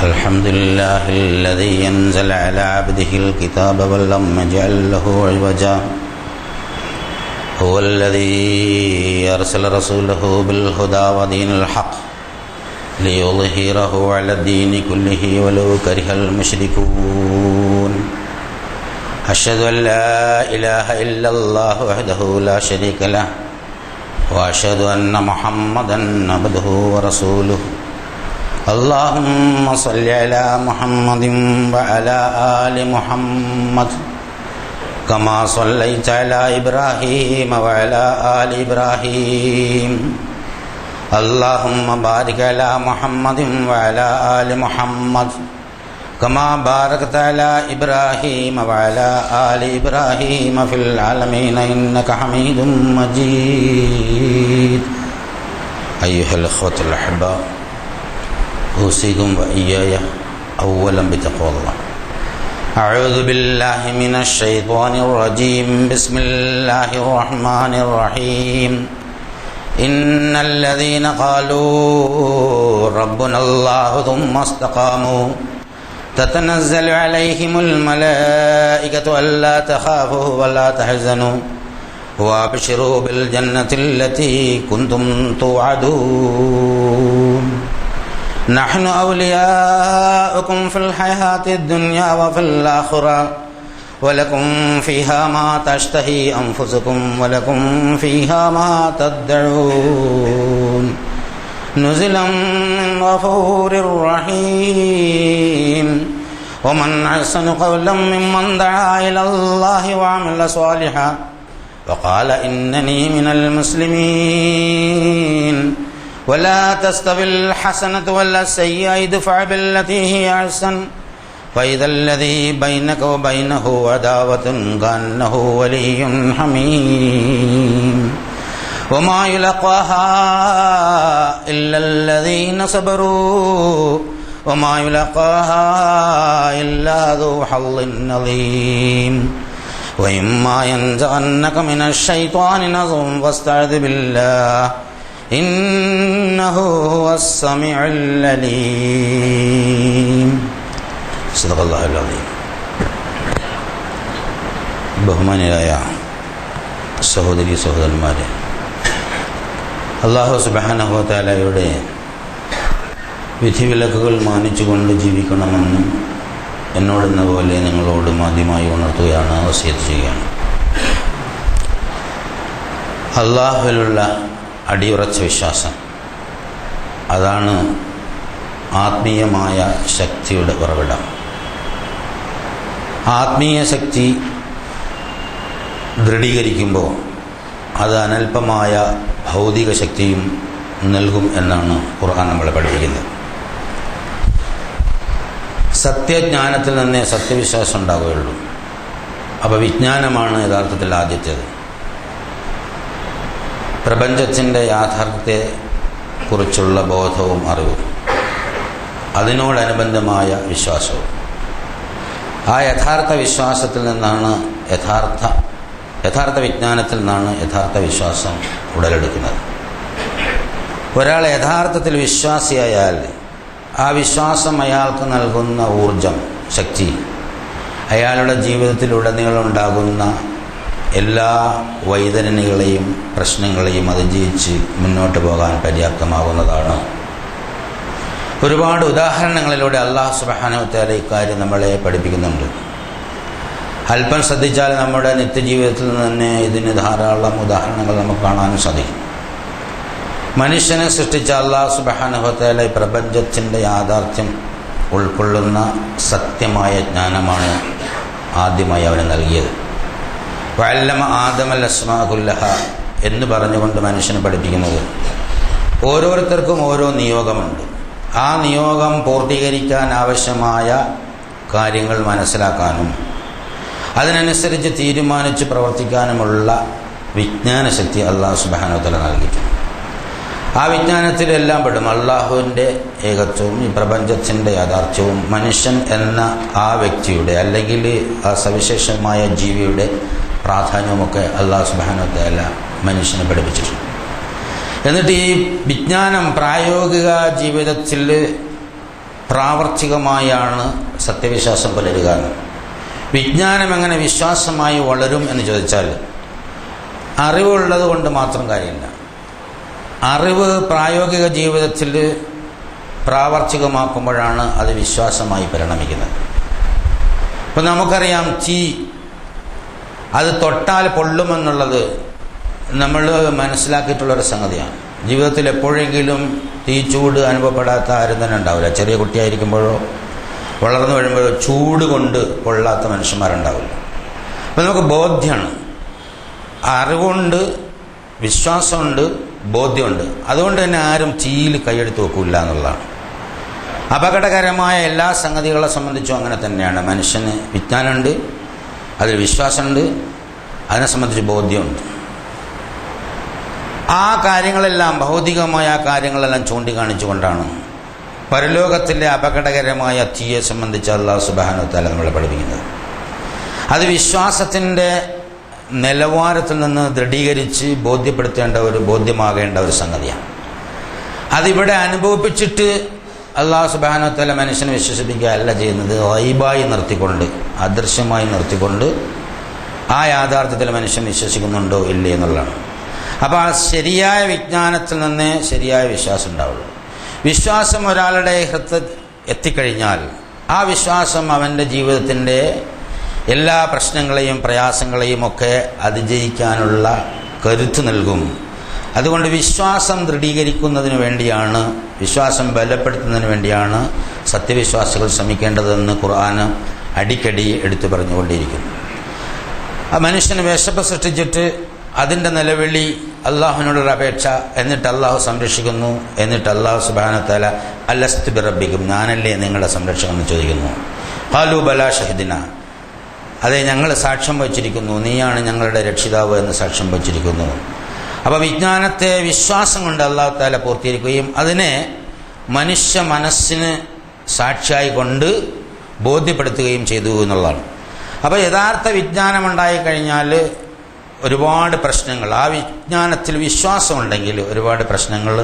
الحمد لله الذي أنزل على عبده الكتاب ولم يجعل له عوجا هو الذي أرسل رسوله بالهدى ودين الحق ليظهره على الدين كله ولو كره المشركون أشهد أن لا إله إلا الله وحده لا شريك له وأشهد أن محمدا عبده ورسوله اللهم صل على محمد وعلى آل محمد كما صليت على إبراهيم وعلى آل إبراهيم اللهم بارك على محمد وعلى آل محمد كما باركت على إبراهيم وعلى آل إبراهيم في العالمين إنك حميد مجيد. أيها الأخوة الأحباء، أوصيكم وإياي أولا بتقوى الله. أعوذ بالله من الشيطان الرجيم. بسم الله الرحمن الرحيم. إن الذين قالوا ربنا الله ثم استقاموا تتنزل عليهم الملائكة ألا تخافوا ولا تحزنوا وأبشروا بالجنة التي كنتم توعدون نحن أولياؤكم في الحياة الدنيا وفي الآخرة ولكم فيها ما تشتهي أنفسكم ولكم فيها ما تدعون نزلا من غفور رحيم. ومن أحسن قولا ممن دعا إلى الله وعمل صالحا وقال إنني من المسلمين. ولا تستوي الحسنة ولا السيئة ادفع بالتي هي أحسن فإذا الذي بينك وبينه عداوة كأنه ولي حميم. وما يلقاها إلا الذين صبروا وما يلقاها إلا ذو حظ عظيم. وإما ينزغنك من الشيطان نزغ فاستعذ بالله إنه هو السميع العليم. صدق الله العظيم. ബഹുമാനിയായ സഹോദരി സഹോദരന്മാരെ, അല്ലാഹു സുബ്ഹാനഹു വ തആലയുടെ വിധിവിലക്കുകൾ മാനിച്ചുകൊണ്ട് ജീവിക്കണമെന്ന് എന്നോടെന്ന പോലെ നിങ്ങളോടും ആദ്യമായി ഉണർത്തുകയാണ്, വസിയത്ത് ചെയ്യുകയാണ്. അല്ലാഹുവിലുള്ള അടിയുറച്ച വിശ്വാസം, അതാണ് ആത്മീയമായ ശക്തിയുടെ ഉറവിടം. ആത്മീയ ശക്തി ദൃഢീകരിക്കുമ്പോൾ അത് അനൽപമായ ഭൗതിക ശക്തിയും നൽകും എന്നാണ് ഖുർആൻ നമ്മളെ പഠിപ്പിക്കുന്നത്. സത്യജ്ഞാനത്തിൽ നിന്നേ സത്യവിശ്വാസം ഉണ്ടാവുകയുള്ളൂ. അപ്പോൾ വിജ്ഞാനമാണ് യഥാർത്ഥത്തിൽ ആദ്യത്തേത്. പ്രപഞ്ചത്തിൻ്റെ യാഥാർത്ഥ്യത്തെക്കുറിച്ചുള്ള ബോധവും അറിവും, അതിനോടനുബന്ധമായ വിശ്വാസവും. ആ യഥാർത്ഥ വിശ്വാസത്തിൽ നിന്നാണ് യഥാർത്ഥ വിജ്ഞാനത്തിൽ നിന്നാണ് യഥാർത്ഥ വിശ്വാസം ഉടലെടുക്കുന്നത്. ഒരാൾ യഥാർത്ഥത്തിൽ വിശ്വാസിയായാൽ ആ വിശ്വാസം അയാൾക്ക് നൽകുന്ന ഊർജം, ശക്തി, അയാളുടെ ജീവിതത്തിലുടനീളം ഉണ്ടാകുന്ന എല്ലാ വൈതരണികളെയും പ്രശ്നങ്ങളെയും അതിജീവിച്ച് മുന്നോട്ട് പോകാൻ പര്യാപ്തമാകുന്നതാണ്. ഒരുപാട് ഉദാഹരണങ്ങളിലൂടെ അല്ലാഹു സുബ്ഹാനഹു വ തആല ഇക്കാര്യം നമ്മളെ പഠിപ്പിക്കുന്നുണ്ട്. അല്പം ശ്രദ്ധിച്ചാൽ നമ്മുടെ നിത്യജീവിതത്തിൽ തന്നെ ഇതിന് ധാരാളം ഉദാഹരണങ്ങൾ നമുക്ക് കാണാനും സാധിക്കും. മനുഷ്യനെ സൃഷ്ടിച്ച അല്ലാഹു സുബ്ഹാനഹു വ തആല ഈ പ്രപഞ്ചത്തിൻ്റെ യാഥാർത്ഥ്യം ഉൾക്കൊള്ളുന്ന സത്യമായ ജ്ഞാനമാണ് ആദ്യമായി അവന് നൽകിയത്. വഅല്ലമ ആദമൽ അസ്മാഅ കുല്ലഹ എന്ന് പറഞ്ഞുകൊണ്ട് മനുഷ്യനെ പഠിപ്പിക്കുന്നത്, ഓരോരുത്തർക്കും ഓരോ നിയോഗമുണ്ട്. ആ നിയോഗം പൂർത്തീകരിക്കാൻ ആവശ്യമായ കാര്യങ്ങൾ മനസ്സിലാക്കാനും അതിനനുസരിച്ച് തീരുമാനിച്ച് പ്രവർത്തിക്കാനുമുള്ള വിജ്ഞാനശക്തി അല്ലാഹു സുബ്ഹാനഹു വ തആല നൽകിയിട്ടുണ്ട്. ആ വിജ്ഞാനത്തിലെല്ലാം പെടും അള്ളാഹുവിൻ്റെ ഏകത്വവും ഈ പ്രപഞ്ചത്തിൻ്റെ യാഥാർത്ഥ്യവും മനുഷ്യൻ എന്ന ആ വ്യക്തിയുടെ അല്ലെങ്കിൽ ആ സവിശേഷമായ ജീവിയുടെ പ്രാധാന്യവുമൊക്കെ അല്ലാഹു സുബ്ഹാനഹു വ തആല മനുഷ്യനെ പഠിപ്പിച്ചിട്ടുണ്ട്. എന്നിട്ട് ഈ വിജ്ഞാനം പ്രായോഗിക ജീവിതത്തിൽ പ്രാവർത്തികമായാണ് സത്യവിശ്വാസം പുലരുക. വിജ്ഞാനം എങ്ങനെ വിശ്വാസമായി വളരും എന്ന് ചോദിച്ചാൽ, അറിവുള്ളത് കൊണ്ട് മാത്രം കാര്യമില്ല. അറിവ് പ്രായോഗിക ജീവിതത്തിൽ പ്രാവർത്തികമാക്കുമ്പോഴാണ് അത് വിശ്വാസമായി പരിണമിക്കുന്നത്. ഇപ്പം നമുക്കറിയാം, തീ അത് തൊട്ടാൽ പൊള്ളുമെന്നുള്ളത് നമ്മൾ മനസ്സിലാക്കിയിട്ടുള്ളൊരു സംഗതിയാണ്. ജീവിതത്തിൽ എപ്പോഴെങ്കിലും തീ ചൂട് അനുഭവപ്പെടാത്ത ആരും തന്നെ ഉണ്ടാവില്ല. ചെറിയ കുട്ടിയായിരിക്കുമ്പോഴോ വളർന്നു വരുമ്പോഴോ ചൂട് കൊണ്ട് കൊള്ളാത്ത മനുഷ്യന്മാരുണ്ടാവില്ല. അപ്പം നമുക്ക് ബോധ്യമാണ്, അറിവുണ്ട്, വിശ്വാസമുണ്ട്, ബോധ്യമുണ്ട്. അതുകൊണ്ട് തന്നെ ആരും തീയിൽ കൈയെടുത്ത് വെക്കില്ല എന്നുള്ളതാണ്. അപകടകരമായ എല്ലാ സംഗതികളെ സംബന്ധിച്ചും അങ്ങനെ തന്നെയാണ്. മനുഷ്യന് വിജ്ഞാനമുണ്ട്, അതിൽ വിശ്വാസമുണ്ട്, അതിനെ സംബന്ധിച്ച് ബോധ്യമുണ്ട്. ആ കാര്യങ്ങളെല്ലാം, ഭൗതികമായ ആ കാര്യങ്ങളെല്ലാം ചൂണ്ടിക്കാണിച്ചുകൊണ്ടാണ് പരലോകത്തിലെ അപകടകരമായ തീയെ സംബന്ധിച്ച് അല്ലാഹു സുബ്ഹാനഹു വ തആല നമ്മളെ പഠിപ്പിക്കുന്നത്. അത് വിശ്വാസത്തിൻ്റെ നിലവാരത്തിൽ നിന്ന് ദൃഢീകരിച്ച് ബോധ്യമാകേണ്ട ഒരു സംഗതിയാണ്. അതിവിടെ അനുഭവിപ്പിച്ചിട്ട് അല്ലാഹു സുബ്ഹാനഹു വ തആല മനുഷ്യനെ വിശ്വസിപ്പിക്കുക അല്ല ചെയ്യുന്നത്. ഗൈബായി നിർത്തിക്കൊണ്ട്, അദൃശ്യമായി നിർത്തിക്കൊണ്ട് ആ യാഥാർത്ഥ്യത്തിൽ മനുഷ്യൻ വിശ്വസിക്കുന്നുണ്ടോ ഇല്ലേ എന്നുള്ളതാണ്. അപ്പോൾ ആ ശരിയായ വിജ്ഞാനത്തിൽ നിന്നേ ശരിയായ വിശ്വാസം ഉണ്ടാവുള്ളൂ. വിശ്വാസം ഒരാളുടെ ഹൃദയത്തിൽ എത്തിക്കഴിഞ്ഞാൽ ആ വിശ്വാസം അവൻ്റെ ജീവിതത്തിൻ്റെ എല്ലാ പ്രശ്നങ്ങളെയും പ്രയാസങ്ങളെയും ഒക്കെ അതിജയിക്കാനുള്ള കരുത്ത് നൽകും. അതുകൊണ്ട് വിശ്വാസം ദൃഢീകരിക്കുന്നതിന് വേണ്ടിയാണ്, വിശ്വാസം ബലപ്പെടുത്തുന്നതിന് വേണ്ടിയാണ് സത്യവിശ്വാസികൾ ശ്രമിക്കേണ്ടതെന്ന് ഖുർആൻ അടിക്കടി എടുത്തു പറഞ്ഞുകൊണ്ടിരിക്കുന്നു. ആ മനുഷ്യന് വിശപ്പ് സൃഷ്ടിച്ചിട്ട് അതിൻ്റെ നിലവിളി, അള്ളാഹുവിനോടൊരു അപേക്ഷ, എന്നിട്ട് അള്ളാഹു സംരക്ഷിക്കുന്നു. എന്നിട്ട് അള്ളാഹു സുബ്ഹാനഹു വ തആല അലസ്തു ബിറബ്ബിക്കും, ഞാനല്ലേ നിങ്ങളുടെ സംരക്ഷകൻ എന്ന് ചോദിക്കുന്നു. ഖാലൂ ബലാ ഷഹിദ്ന, അതെ ഞങ്ങൾ സാക്ഷ്യം വച്ചിരിക്കുന്നു, നീയാണ് ഞങ്ങളുടെ രക്ഷിതാവ് എന്ന് സാക്ഷ്യം വച്ചിരിക്കുന്നു. അപ്പോൾ വിജ്ഞാനത്തെ വിശ്വാസം കൊണ്ട് അള്ളാഹു തആല പൂർത്തീകരിക്കുകയും അതിനെ മനുഷ്യ മനസ്സിന് സാക്ഷിയായി കൊണ്ട് ബോധ്യപ്പെടുത്തുകയും ചെയ്തു എന്നുള്ളതാണ്. അപ്പോൾ യഥാർത്ഥ വിജ്ഞാനമുണ്ടായിക്കഴിഞ്ഞാൽ ഒരുപാട് പ്രശ്നങ്ങൾ, ആ വിജ്ഞാനത്തിൽ വിശ്വാസമുണ്ടെങ്കിൽ ഒരുപാട് പ്രശ്നങ്ങൾ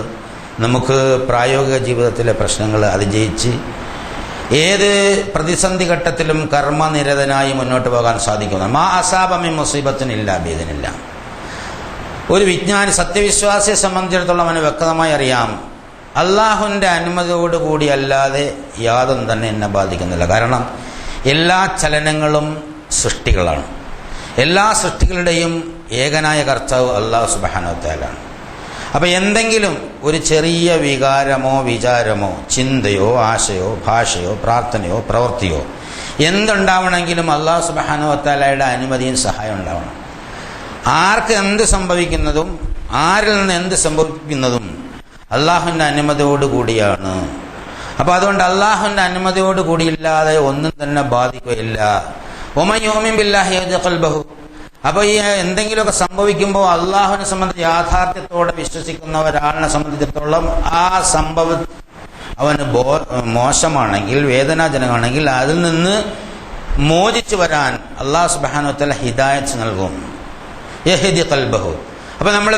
നമുക്ക് പ്രായോഗിക ജീവിതത്തിലെ പ്രശ്നങ്ങൾ അതിജയിച്ച് ഏത് പ്രതിസന്ധി ഘട്ടത്തിലും കർമ്മനിരതനായി മുന്നോട്ട് പോകാൻ സാധിക്കുന്നു. മാ അസാബ മിൻ മുസീബത്തിൻ ഇല്ലാ ബിഇദ്നില്ലാ. ഒരു വിജ്ഞാനി, സത്യവിശ്വാസിയെ സംബന്ധിച്ചിടത്തോളം അവന് വ്യക്തമായി അറിയാം, അള്ളാഹുവിൻ്റെ അനുമതിയോടുകൂടി അല്ലാതെ യാതൊന്നും തന്നെ എന്നെ ബാധിക്കുന്നില്ല. കാരണം എല്ലാ ചലനങ്ങളും സൃഷ്ടികളാണ്. എല്ലാ സൃഷ്ടികളുടെയും ഏകനായ കർത്താവ് അല്ലാഹു സുബ്ഹാനഹു വ തആലയാണ്. അപ്പോൾ എന്തെങ്കിലും ഒരു ചെറിയ വികാരമോ വിചാരമോ ചിന്തയോ ആശയോ ഭാഷയോ പ്രാർത്ഥനയോ പ്രവൃത്തിയോ എന്തുണ്ടാവണമെങ്കിലും അല്ലാഹു സുബ്ഹാനഹു വ തആലയുടെ അനുമതിയും സഹായം ഉണ്ടാവണം. ആർക്ക് എന്ത് സംഭവിക്കുന്നതും ആരിൽ നിന്ന് എന്ത് സംഭവിക്കുന്നതും അള്ളാഹുവിൻ്റെ അനുമതിയോട് കൂടിയാണ്. അപ്പോൾ അതുകൊണ്ട് അള്ളാഹുവിൻ്റെ അനുമതിയോട് കൂടിയില്ലാതെ ഒന്നും തന്നെ ബാധിക്കുകയില്ല. വമൻ യുഅ്മിൻ ബില്ലാഹി യഹ്ദി ഖൽബഹു. അപ്പോൾ ഈ എന്തെങ്കിലുമൊക്കെ സംഭവിക്കുമ്പോൾ അള്ളാഹുവിനെ സംബന്ധിച്ച് യാഥാർത്ഥ്യത്തോടെ വിശ്വസിക്കുന്ന ഒരാളിനെ സംബന്ധിച്ചിടത്തോളം ആ സംഭവം അവന് മോശമാണെങ്കിൽ, വേദനാജനകമാണെങ്കിൽ അതിൽ നിന്ന് മോചിച്ചു വരാൻ അല്ലാഹു സുബ്ഹാനഹു വ തആല ഹിദായത്ത് നൽകും. യഹ്ദി ഖൽബഹു. അപ്പോൾ നമ്മൾ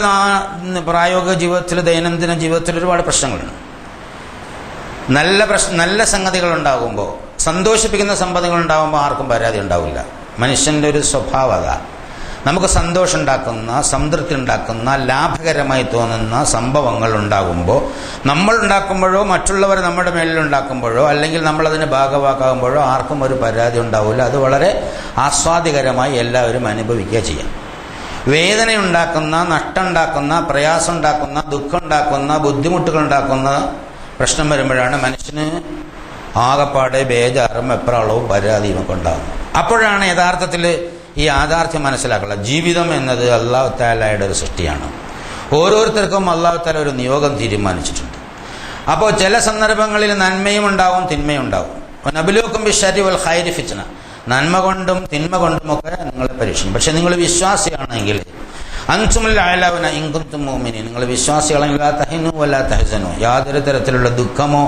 പ്രായോഗിക ജീവിതത്തിൽ, ദൈനംദിന ജീവിതത്തിൽ ഒരുപാട് പ്രശ്നങ്ങളുണ്ട്. നല്ല സംഗതികൾ ഉണ്ടാകുമ്പോൾ, സന്തോഷിപ്പിക്കുന്ന സംഗതികൾ ഉണ്ടാകുമ്പോൾ ആർക്കും പരാതി ഉണ്ടാവില്ല. മനുഷ്യൻ്റെ ഒരു സ്വഭാവം അതാ. നമുക്ക് സന്തോഷം ഉണ്ടാക്കുന്ന, സംതൃപ്തി ഉണ്ടാക്കുന്ന, ലാഭകരമായി തോന്നുന്ന സംഭവങ്ങൾ ഉണ്ടാകുമ്പോൾ, നമ്മൾ ഉണ്ടാക്കുമ്പോഴോ മറ്റുള്ളവർ നമ്മുടെ മേലിൽ ഉണ്ടാക്കുമ്പോഴോ അല്ലെങ്കിൽ നമ്മളതിന് ഭാഗവാക്കാകുമ്പോഴോ ആർക്കും ഒരു പരാതി ഉണ്ടാവില്ല. അത് വളരെ ആസ്വാദികരമായി എല്ലാവരും അനുഭവിക്കുക ചെയ്യാം. വേദനയുണ്ടാക്കുന്ന, നഷ്ടമുണ്ടാക്കുന്ന, പ്രയാസമുണ്ടാക്കുന്ന, ദുഃഖമുണ്ടാക്കുന്ന, ബുദ്ധിമുട്ടുകളുണ്ടാക്കുന്ന പ്രശ്നം വരുമ്പോഴാണ് മനുഷ്യന് ആകപ്പാടെ ബേജാറും എപ്രാളവും പരാതിയും ഒക്കെ ഉണ്ടാകുന്നത്. അപ്പോഴാണ് യഥാർത്ഥത്തിൽ ഈ യാഥാർത്ഥ്യം മനസ്സിലാക്കുക. ജീവിതം എന്നത് അല്ലാഹു തആലയുടെ ഒരു സൃഷ്ടിയാണ്. ഓരോരുത്തർക്കും അല്ലാഹു തആല ഒരു നിയോഗം തീരുമാനിച്ചിട്ടുണ്ട്. അപ്പോൾ ചില സന്ദർഭങ്ങളിൽ നന്മയും ഉണ്ടാവും, തിന്മയും ഉണ്ടാവും. നബ്ലുവക്കും ബിശ്ശർരി വൽ ഖൈരി ഫിത്ന. നന്മ കൊണ്ടും തിന്മ കൊണ്ടുമൊക്കെ നിങ്ങളെ പരീക്ഷിക്കും. പക്ഷെ നിങ്ങൾ വിശ്വാസിയാണെങ്കിൽ അൻതുമുൽ അഅലൗന ഇൻ കുൻതും മുഅ്മിനീൻ, നിങ്ങൾ വിശ്വാസികളാണെങ്കിൽ ലാ തഹിനു വലാ തഹ്സനു, യാതൊരു തരത്തിലുള്ള ദുഃഖമോ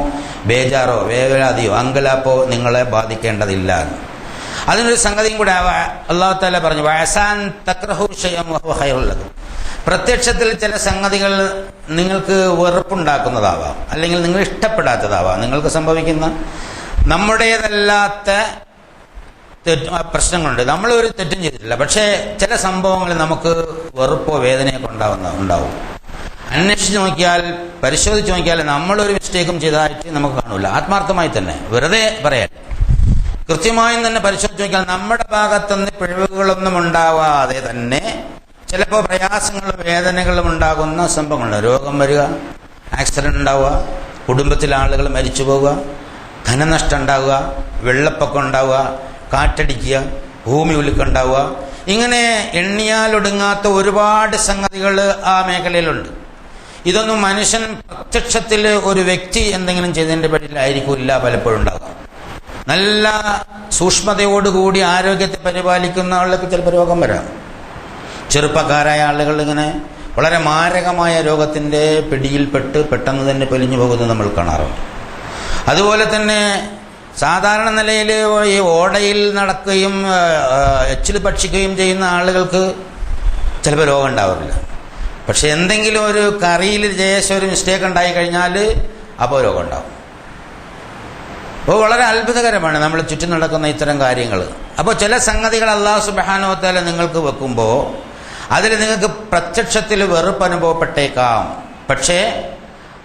ബേജാറോ വേവലാതിയോ അങ്കലാപ്പോ നിങ്ങളെ ബാധിക്കേണ്ടതില്ല. അതിനൊരു സംഗതിയും കൂടെ അല്ലാഹു തആല പറഞ്ഞു, വഅസാൻ തക്റഹു ശൈഅൻ വഹുവ ഖൈറുൽ ലക്കും. പ്രത്യക്ഷത്തിൽ ചില സംഗതികൾ നിങ്ങൾക്ക് വെറുപ്പുണ്ടാക്കുന്നതാവാം, അല്ലെങ്കിൽ നിങ്ങൾ ഇഷ്ടപ്പെടാത്തതാവാം. നിങ്ങൾക്ക് സംഭവിക്കുന്ന നമ്മുടേതല്ലാത്ത പ്രശ്നങ്ങളുണ്ട്. നമ്മളൊരു തെറ്റും ചെയ്തിട്ടില്ല, പക്ഷേ ചില സംഭവങ്ങൾ നമുക്ക് വെറുപ്പോ വേദനയൊക്കെ ഉണ്ടാവും. അന്വേഷിച്ച് നോക്കിയാൽ, പരിശോധിച്ച് നോക്കിയാൽ നമ്മളൊരു മിസ്റ്റേക്കും ചെയ്തതായിട്ട് നമുക്ക് കാണൂല. ആത്മാർത്ഥമായി തന്നെ, വെറുതെ പറയാൻ, കൃത്യമായും തന്നെ പരിശോധിച്ച് നോക്കിയാൽ നമ്മുടെ ഭാഗത്തുനിന്ന് പിഴവുകളൊന്നും ഉണ്ടാവാതെ തന്നെ ചിലപ്പോൾ പ്രയാസങ്ങളും വേദനകളും ഉണ്ടാകുന്ന സംഭവങ്ങളുണ്ട്. രോഗം വരിക, ആക്സിഡന്റ് ഉണ്ടാവുക, കുടുംബത്തിലെ ആളുകൾ മരിച്ചു പോവുക, ധനനഷ്ടം ഉണ്ടാവുക, വെള്ളപ്പൊക്കം ഉണ്ടാവുക, കാറ്റടിക്കുക, ഭൂമി ഉലുക്കുണ്ടാവുക, ഇങ്ങനെ എണ്ണിയാലൊടുങ്ങാത്ത ഒരുപാട് സംഗതികൾ ആ മേഖലയിലുണ്ട്. ഇതൊന്നും മനുഷ്യൻ പ്രത്യക്ഷത്തിൽ ഒരു വ്യക്തി എന്തെങ്കിലും ചെയ്തതിൻ്റെ പേരിലായിരിക്കില്ല പലപ്പോഴും ഉണ്ടാകുക. നല്ല സൂക്ഷ്മതയോടുകൂടി ആരോഗ്യത്തെ പരിപാലിക്കുന്ന ആളുകൾക്ക് ചിലപ്പോൾ രോഗം വരാം. ചെറുപ്പക്കാരായ ആളുകൾ ഇങ്ങനെ വളരെ മാരകമായ രോഗത്തിൻ്റെ പിടിയിൽപ്പെട്ട് പെട്ടെന്ന് തന്നെ പൊലിഞ്ഞു പോകുന്നത് നമ്മൾ കാണാറുണ്ട്. അതുപോലെ തന്നെ സാധാരണ നിലയിൽ ഈ ഓടയിൽ നടക്കുകയും എച്ചിൽ ഭക്ഷിക്കുകയും ചെയ്യുന്ന ആളുകൾക്ക് ചിലപ്പോൾ രോഗം ഉണ്ടാവില്ല. പക്ഷെ എന്തെങ്കിലും ഒരു കറിയിൽ ഒരു മിസ്റ്റേക്ക് ഉണ്ടായി കഴിഞ്ഞാൽ അപ്പോൾ രോഗം ഉണ്ടാവും. അപ്പോൾ വളരെ അത്ഭുതകരമാണ് നമ്മൾ ചുറ്റും നടക്കുന്ന ഇത്തരം കാര്യങ്ങൾ. അപ്പോൾ ചില സംഗതികൾ അല്ലാഹു സുബ്ഹാനഹു വ തആല നിങ്ങൾക്ക് വെക്കുമ്പോൾ അതിൽ നിങ്ങൾക്ക് പ്രത്യക്ഷത്തിൽ വെറുപ്പ് അനുഭവപ്പെട്ടേക്കാം, പക്ഷേ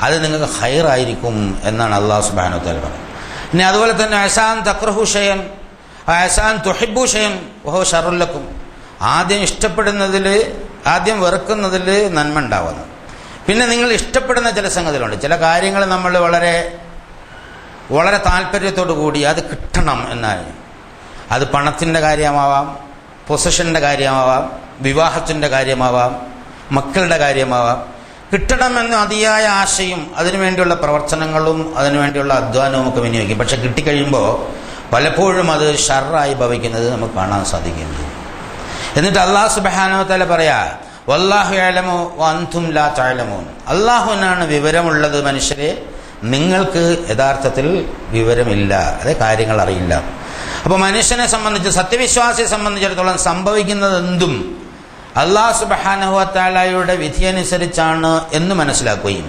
അത് നിങ്ങൾക്ക് ഹൈറായിരിക്കും എന്നാണ് അല്ലാഹു സുബ്ഹാനഹു വ തആല പറയുന്നത്. ഇനി അതുപോലെ തന്നെ അസാൻ തക്റഹു ഷൈഅൻ അസാൻ തുഹിബ്ബു ഷൈഅൻ വഹുവ ശർറുൻ ലക്കും. ആദ്യം ഇഷ്ടപ്പെടുന്നതിൽ, ആദ്യം വെറുക്കുന്നതിൽ നന്മ ഉണ്ടാവുന്നു. പിന്നെ നിങ്ങൾ ഇഷ്ടപ്പെടുന്ന ചില സംഗതികളുണ്ട്. ചില കാര്യങ്ങൾ നമ്മൾ വളരെ വളരെ താല്പര്യത്തോടു കൂടി അത് കിട്ടണം എന്നാണ്. അത് പണത്തിൻ്റെ കാര്യമാവാം, പൊസിഷൻ്റെ കാര്യമാവാം, വിവാഹത്തിൻ്റെ കാര്യമാവാം, മക്കളുടെ കാര്യമാവാം. കിട്ടണമെന്ന് അതിയായ ആശയും അതിനുവേണ്ടിയുള്ള പ്രവർത്തനങ്ങളും അതിനുവേണ്ടിയുള്ള അധ്വാനവും ഒക്കെ വിനിയോഗിക്കും. പക്ഷെ കിട്ടിക്കഴിയുമ്പോൾ പലപ്പോഴും അത് ഷർറായി ഭവിക്കുന്നത് നമുക്ക് കാണാൻ സാധിക്കുന്നു. എന്നിട്ട് അല്ലാഹു സുബ്ഹാനഹു വ തആല പറയാ, വല്ലാഹു യഅലമു വഅൻതും ലാ തഅലമൂൻ. അല്ലാഹുവിനാണ് വിവരമുള്ളത് മനുഷ്യരെ, നിങ്ങൾക്ക് യഥാർത്ഥത്തിൽ വിവരമില്ല, അതേ കാര്യങ്ങൾ അറിയില്ല. അപ്പോൾ മനുഷ്യനെ സംബന്ധിച്ച്, സത്യവിശ്വാസിയെ സംബന്ധിച്ചിടത്തോളം സംഭവിക്കുന്നത് എന്തും അല്ലാഹു സുബ്ഹാനഹു വ തആലയുടെ വിധിയനുസരിച്ചാണ് എന്ന് മനസ്സിലാക്കുകയും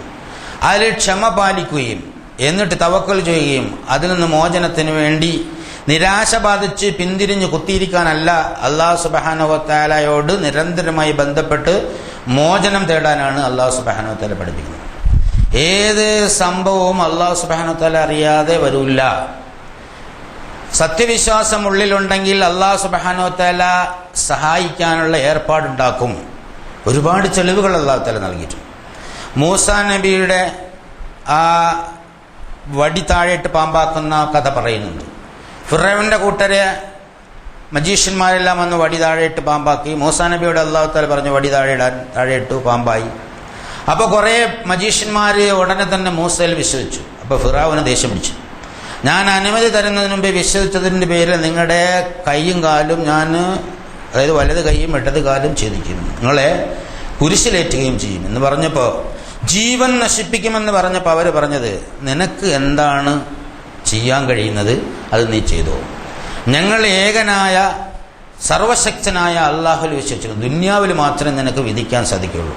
അതിൽ ക്ഷമ പാലിക്കുകയും എന്നിട്ട് തവക്കൽ ചെയ്യുകയും അതിൽ നിന്ന് മോചനത്തിന് വേണ്ടി നിരാശ ബാധിച്ച് പിന്തിരിഞ്ഞ് കുത്തിയിരിക്കാനല്ല, അല്ലാഹു സുബ്ഹാനഹു വ തആലയോട് നിരന്തരമായി ബന്ധപ്പെട്ട് മോചനം തേടാനാണ് അല്ലാഹു സുബ്ഹാനഹു വ തആല പഠിപ്പിക്കുന്നത്. ഏത് സംഭവവും അല്ലാഹു സുബ്ഹാനഹു വ തആല അറിയാതെ വരില്ല. സത്യവിശ്വാസം ഉള്ളിലുണ്ടെങ്കിൽ അല്ലാഹു സുബ്ഹാനഹു വ തആല സഹായിക്കാനുള്ള ഏർപ്പാടുണ്ടാക്കും. ഒരുപാട് തെളിവുകൾ അല്ലാഹു തആല നൽകിയിട്ടുണ്ട്. മൂസാ നബിയുടെ ആ വടി താഴെയിട്ട് പാമ്പാക്കുന്ന കഥ പറയുന്നുണ്ട്. ഫിറഔന്റെ കൂട്ടരെ മജീഷ്യന്മാരെല്ലാം വന്ന് വടി താഴെയിട്ട് പാമ്പാക്കി. മൂസാ നബിയോട് അല്ലാഹു തആല പറഞ്ഞു വടി താഴെയിട്ടു, പാമ്പായി. അപ്പോൾ കുറേ മജീഷ്യന്മാർ ഉടനെ തന്നെ മൂസയിൽ വിശ്വസിച്ചു. അപ്പോൾ ഫിറഔന് ദേഷ്യം പിടിച്ചു. ഞാൻ അനുമതി തരുന്നതിന് മുമ്പേ വിശ്വസിച്ചതിൻ്റെ പേരിൽ നിങ്ങളുടെ കൈയും കാലും ഞാൻ, അതായത് വലത് കൈയും ഇടത് കാലും ഛേദിക്കും, നിങ്ങളെ കുരിശിലേറ്റുകയും ചെയ്യും എന്ന് പറഞ്ഞപ്പോൾ, ജീവൻ നശിപ്പിക്കുമെന്ന് പറഞ്ഞപ്പോൾ അവർ പറഞ്ഞത്, നിനക്ക് എന്താണ് ചെയ്യാൻ കഴിയുന്നത് അത് നീ ചെയ്തോ, ഞങ്ങൾ ഏകനായ സർവശക്തനായ അള്ളാഹുൽ വിശ്വസിക്കുന്നു, ദുന്യാവിൽ മാത്രമേ നിനക്ക് വിധിക്കാൻ സാധിക്കുകയുള്ളൂ.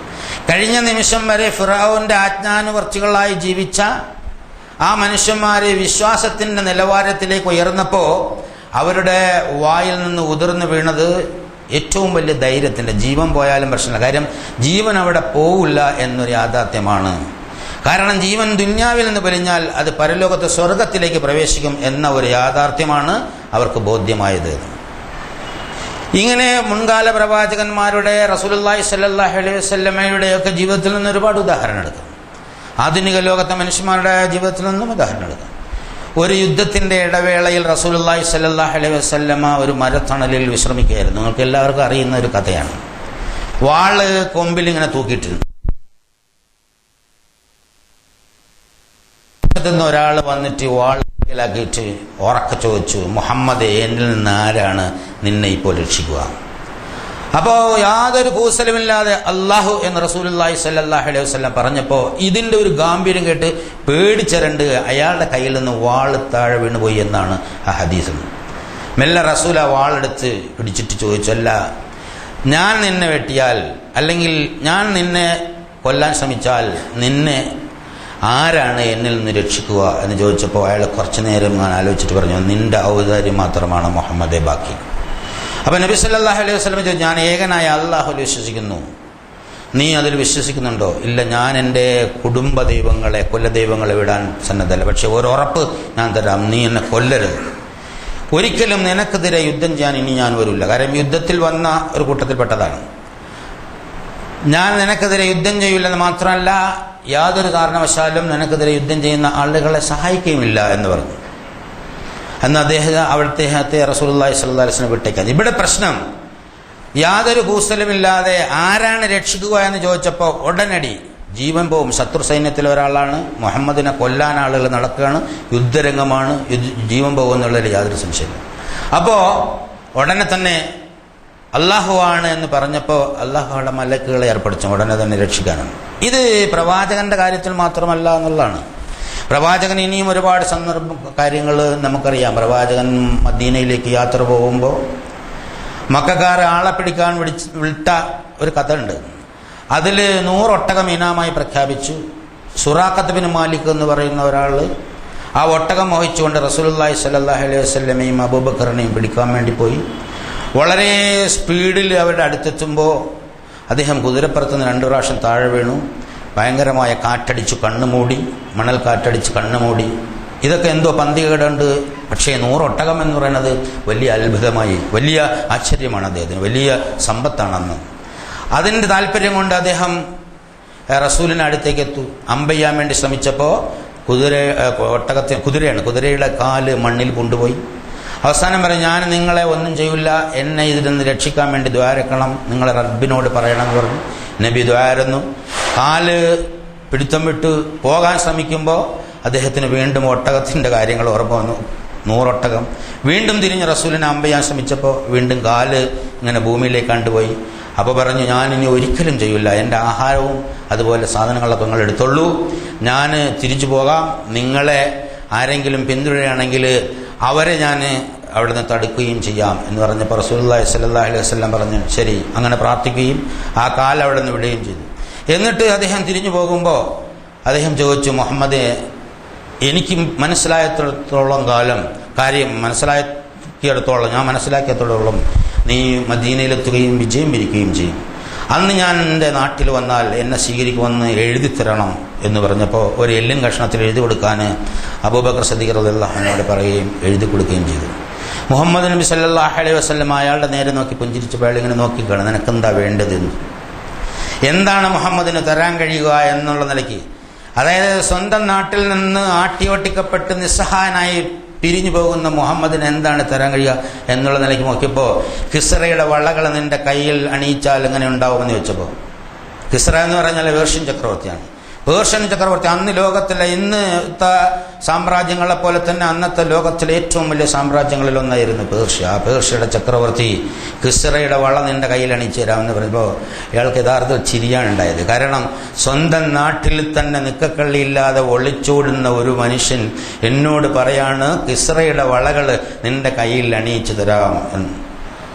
കഴിഞ്ഞ നിമിഷം വരെ ഫിറഔന്റെ ആജ്ഞാനുവർത്തികളായി ജീവിച്ച ആ മനുഷ്യന്മാരെ വിശ്വാസത്തിൻ്റെ നിലവാരത്തിലേക്ക് ഉയർന്നപ്പോൾ അവരുടെ വായിൽ നിന്ന് ഉതിർന്നു വീണത് ഏറ്റവും വലിയ ധൈര്യത്തിൻ്റെ, ജീവൻ പോയാലും പ്രശ്നമില്ല, കാര്യം ജീവൻ അവിടെ പോവില്ല എന്നൊരു യാഥാർത്ഥ്യമാണ്. കാരണം ജീവൻ ദുന്യാവിൽ നിന്ന് പൊലിഞ്ഞാൽ അത് പരലോകത്തെ സ്വർഗത്തിലേക്ക് പ്രവേശിക്കും എന്ന ഒരു യാഥാർത്ഥ്യമാണ് അവർക്ക് ബോധ്യമായത്. ഇങ്ങനെ മുൻകാല പ്രവാചകന്മാരുടെ, റസൂലുള്ളാഹി സ്വല്ലല്ലാഹു അലൈഹി വസല്ലമയുടെ ഒക്കെ ജീവിതത്തിൽ നിന്ന് ഒരുപാട് ഉദാഹരണം എടുക്കാം. ആധുനിക ലോകത്തെ മനുഷ്യന്മാരുടെ ജീവിതത്തിൽ നിന്നും ഉദാഹരണം എടുക്കാം. ഒരു യുദ്ധത്തിൻ്റെ ഇടവേളയിൽ റസൂലുള്ളാഹി സ്വല്ലല്ലാഹു അലൈഹി വസല്ലമ ഒരു മരത്തണലിൽ വിശ്രമിക്കുകയായിരുന്നു. നിങ്ങൾക്ക് എല്ലാവർക്കും അറിയുന്ന ഒരു കഥയാണ്. വാള് കൊമ്പിൽ ഇങ്ങനെ തൂക്കിയിട്ടിരുന്നു. ഒരാൾ വന്നിട്ട് വാളിലാക്കിയിട്ട് ഉറക്കെ ചോദിച്ചു, മുഹമ്മദേ, എന്നിൽ നിന്ന് ആരാണ് നിന്നെ ഇപ്പോൾ രക്ഷിക്കുക? അപ്പോൾ യാതൊരു കൂസലുമില്ലാതെ അല്ലാഹു എന്ന് റസൂലുള്ളാഹി സ്വല്ലല്ലാഹു അലൈഹി വസല്ലം പറഞ്ഞപ്പോൾ ഇതിൻ്റെ ഒരു ഗാംഭീര്യം കേട്ട് പേടിച്ചരണ്ട് അയാളുടെ കയ്യിൽ നിന്ന് വാള് താഴെ വീണുപോയി എന്നാണ് ആ ഹദീസ്. മെല്ലെ റസൂൽ ആ വാളെടുത്ത് പിടിച്ചിട്ട് ചോദിച്ചു, അല്ല, ഞാൻ നിന്നെ വെട്ടിയാൽ അല്ലെങ്കിൽ ഞാൻ നിന്നെ കൊല്ലാൻ ശ്രമിച്ചാൽ നിന്നെ ആരാണ് എന്നിൽ നിന്ന് രക്ഷിക്കുക എന്ന് ചോദിച്ചപ്പോൾ അയാൾ കുറച്ചു നേരം ഞാൻ ആലോചിച്ചിട്ട് പറഞ്ഞു, നിന്റെ ഔദാര്യം മാത്രമാണ് മുഹമ്മദെ ബാക്കി. അപ്പോൾ നബി സല്ലല്ലാഹു അലൈഹി വസല്ലം ചോദിച്ചു, ഞാൻ ഏകനായ അല്ലാഹുവിൽ വിശ്വസിക്കുന്നു, നീ അതിൽ വിശ്വസിക്കുന്നുണ്ടോ? ഇല്ല, ഞാൻ എൻ്റെ കുടുംബ ദൈവങ്ങളെ കൊല്ലദൈവങ്ങളെ വിടാൻ സന്നദ്ധല്ല, പക്ഷെ ഒരു ഉറപ്പ് ഞാൻ തരാം, നീ എന്നെ കൊല്ലരുത്. ഒരിക്കലും നിനക്കെതിരെ യുദ്ധം ചെയ്യാൻ ഇനി ഞാൻ വരില്ല. കാരണം യുദ്ധത്തിൽ വന്ന ഒരു കൂട്ടത്തിൽപ്പെട്ടതാണ്. ഞാൻ നിനക്കെതിരെ യുദ്ധം ചെയ്യില്ലെന്ന് മാത്രമല്ല, യാതൊരു കാരണവശാലും നിനക്കെതിരെ യുദ്ധം ചെയ്യുന്ന ആളുകളെ സഹായിക്കുകയുമില്ല എന്ന് പറഞ്ഞു. അന്ന് അദ്ദേഹത്തെ റസൂലുള്ളാഹി സ്വല്ലല്ലാഹു അലൈഹി വസല്ലം വിട്ടേക്കാൻ. ഇവിടെ പ്രശ്നം, യാതൊരു കൂസലുമില്ലാതെ ആരാണ് രക്ഷിക്കുക എന്ന് ചോദിച്ചപ്പോൾ ഉടനടി ജീവൻ പോവും. ശത്രു സൈന്യത്തിലെ ഒരാളാണ്, മുഹമ്മദിനെ കൊല്ലാൻ ആളുകൾ നടക്കുകയാണ്, യുദ്ധരംഗമാണ്, ജീവൻ പോകുമെന്നുള്ളതിൽ യാതൊരു സംശയമില്ല. അപ്പോൾ ഉടനെ തന്നെ അള്ളാഹുവാണ് എന്ന് പറഞ്ഞപ്പോൾ അള്ളാഹുയുടെ മലക്കുകളെ ഏർപ്പെടുത്തും ഉടനെ തന്നെ രക്ഷിക്കാനാണ്. ഇത് പ്രവാചകന്റെ കാര്യത്തിൽ മാത്രമല്ല എന്നുള്ളതാണ്. പ്രവാചകൻ ഇനിയും ഒരുപാട് കാര്യങ്ങൾ നമുക്കറിയാം. പ്രവാചകൻ മദീനയിലേക്ക് യാത്ര പോകുമ്പോൾ മക്കക്കാർ ആളെ പിടിക്കാൻ വിട്ട ഒരു കഥ ഉണ്ട്. അതിൽ 100 ഒട്ടകം ഇനാമായി പ്രഖ്യാപിച്ചു. സുറാഖത്ത് ബിൻ മാലിക് എന്ന് പറയുന്ന ഒരാൾ ആ ഒട്ടകം മോഹിച്ചുകൊണ്ട് റസൂലുള്ളാഹി സ്വല്ലല്ലാഹു അലൈഹി വസല്ലമയും അബൂബക്കറിനെയും പിടിക്കാൻ വേണ്ടി പോയി. വളരെ സ്പീഡിൽ അവരുടെ അടുത്തെത്തുമ്പോൾ അദ്ദേഹം കുതിരപ്പുറത്തുനിന്ന് 2 പ്രാവശ്യം താഴെ വീണു. ഭയങ്കരമായ കാറ്റടിച്ചു കണ്ണുമൂടി, മണൽ കാറ്റടിച്ച് കണ്ണുമൂടി. ഇതൊക്കെ എന്തോ പന്തികേടുണ്ട്. പക്ഷേ 100 ഒട്ടകം എന്ന് പറയുന്നത് വലിയ അത്ഭുതമായി, വലിയ ആശ്ചര്യമാണ് അദ്ദേഹത്തിന്, വലിയ സമ്പത്താണ് അന്ന്. അതിൻ്റെ താല്പര്യം കൊണ്ട് അദ്ദേഹം റസൂലിൻ്റെ അടുത്തേക്ക് എത്തു. അമ്പെയ്യാൻ വേണ്ടി ശ്രമിച്ചപ്പോൾ കുതിരയുടെ കാല് മണ്ണിൽ കൊണ്ടുപോയി. അവസാനം പറയും, ഞാൻ നിങ്ങളെ ഒന്നും ചെയ്യില്ല, എന്നെ ഇതിൽ നിന്ന് രക്ഷിക്കാൻ വേണ്ടി ദ്വാരക്കണം, നിങ്ങളെ റബ്ബിനോട് പറയണം എന്ന് പറഞ്ഞു. നബി ദ്വാരുന്നു. കാല് പിടുത്തം വിട്ട് പോകാൻ ശ്രമിക്കുമ്പോൾ അദ്ദേഹത്തിന് വീണ്ടും ഒട്ടകത്തിൻ്റെ കാര്യങ്ങൾ ഓർമ്മ വന്നു. 100 ഒട്ടകം വീണ്ടും തിരിഞ്ഞ് റസൂലിനെ അമ്പെയ്യാൻ ശ്രമിച്ചപ്പോൾ വീണ്ടും കാല് ഇങ്ങനെ ഭൂമിയിലേക്ക് കണ്ടുപോയി. അപ്പോൾ പറഞ്ഞു, ഞാൻ ഇനി ഒരിക്കലും ചെയ്യില്ല, എൻ്റെ ആഹാരവും അതുപോലെ സാധനങ്ങളൊക്കെ നിങ്ങൾ എടുത്തോളൂ, ഞാൻ തിരിച്ചു പോകാം, നിങ്ങളെ ആരെങ്കിലും പിന്തുടരുകയാണെങ്കിൽ അവരെ ഞാൻ അവിടുന്ന് തടുക്കുകയും ചെയ്യാം എന്ന് പറഞ്ഞപ്പോൾ റസൂലുള്ളാഹി സ്വല്ലല്ലാഹു അലൈഹി വസല്ലം പറഞ്ഞു, ശരി, അങ്ങനെ പ്രാർത്ഥിക്കുകയും ആ കാൽ അവിടെ നിന്ന് വിടുകയും ചെയ്തു. എന്നിട്ട് അദ്ദേഹം തിരിഞ്ഞു പോകുമ്പോൾ അദ്ദേഹം ചോദിച്ചു, മുഹമ്മദേ, എനിക്ക് മനസ്സിലായത്തോളം കാര്യം മനസ്സിലാക്കിയിടത്തോളം, ഞാൻ മനസ്സിലാക്കിയത്തോളം നീ മദീനയിലെത്തുകയും വിജയം വരിക്കുകയും ചെയ്യും. അന്ന് ഞാൻ എൻ്റെ നാട്ടിൽ വന്നാൽ എന്നെ സ്വീകരിക്കുമെന്ന് എഴുതി തരണം എന്ന് പറഞ്ഞപ്പോൾ ഒരു എല്ലിൻ കഷ്ണത്തിൽ എഴുതി കൊടുക്കാൻ അബൂബക്കർ സിദ്ദീഖ് റളിയല്ലാഹു അൻഹുവിനോട് പറയുകയും എഴുതി കൊടുക്കുകയും ചെയ്തു. മുഹമ്മദ് നബി സല്ലല്ലാഹു അലൈഹി വസല്ലം അയാളുടെ നേരെ നോക്കി പുഞ്ചിരിച്ചപ്പോൾ അയാൾ ഇങ്ങനെ നോക്കിക്കാണും, നിനക്കെന്താ വേണ്ടതെന്ന്, എന്താണ് മുഹമ്മദിന് തരാൻ കഴിയുക എന്നുള്ള നിലയ്ക്ക്. അതായത് സ്വന്തം നാട്ടിൽ നിന്ന് ആട്ടിയോട്ടിക്കപ്പെട്ട് നിസ്സഹായനായി പിരിഞ്ഞു പോകുന്ന മുഹമ്മദിന് എന്താണ് തരാൻ കഴിയുക എന്നുള്ള നിലയ്ക്ക് നോക്കിയപ്പോൾ കിസ്റയുടെ വളകൾ നിന്റെ കയ്യിൽ അണിയിച്ചാൽ എങ്ങനെ ഉണ്ടാവുമെന്ന് ചോദിച്ചപ്പോൾ, കിസ്റ എന്ന് പറഞ്ഞാൽ പേർഷ്യൻ ചക്രവർത്തിയാണ്. പേർഷ്യൻ ചക്രവർത്തി അന്ന് ലോകത്തിലെ ഇന്നത്തെ സാമ്രാജ്യങ്ങളെ പോലെ തന്നെ അന്നത്തെ ലോകത്തിലെ ഏറ്റവും വലിയ സാമ്രാജ്യങ്ങളിലൊന്നായിരുന്നു പേർഷ്യ. ആ പേർഷ്യയുടെ ചക്രവർത്തി കിസ്റയുടെ വള നിന്റെ കയ്യിൽ അണിയിച്ചു തരാമെന്ന് പറയുമ്പോൾ ഇയാൾക്ക് യഥാർത്ഥത്തിൽ ചിരിയാണ് ഉണ്ടായത്. കാരണം സ്വന്തം നാട്ടിൽ തന്നെ നിക്കക്കള്ളിയില്ലാതെ ഒളിച്ചോടുന്ന ഒരു മനുഷ്യൻ എന്നോട് പറയാണ് കിസ്റയുടെ വളകൾ നിന്റെ കയ്യിൽ അണിയിച്ചു തരാം എന്ന്.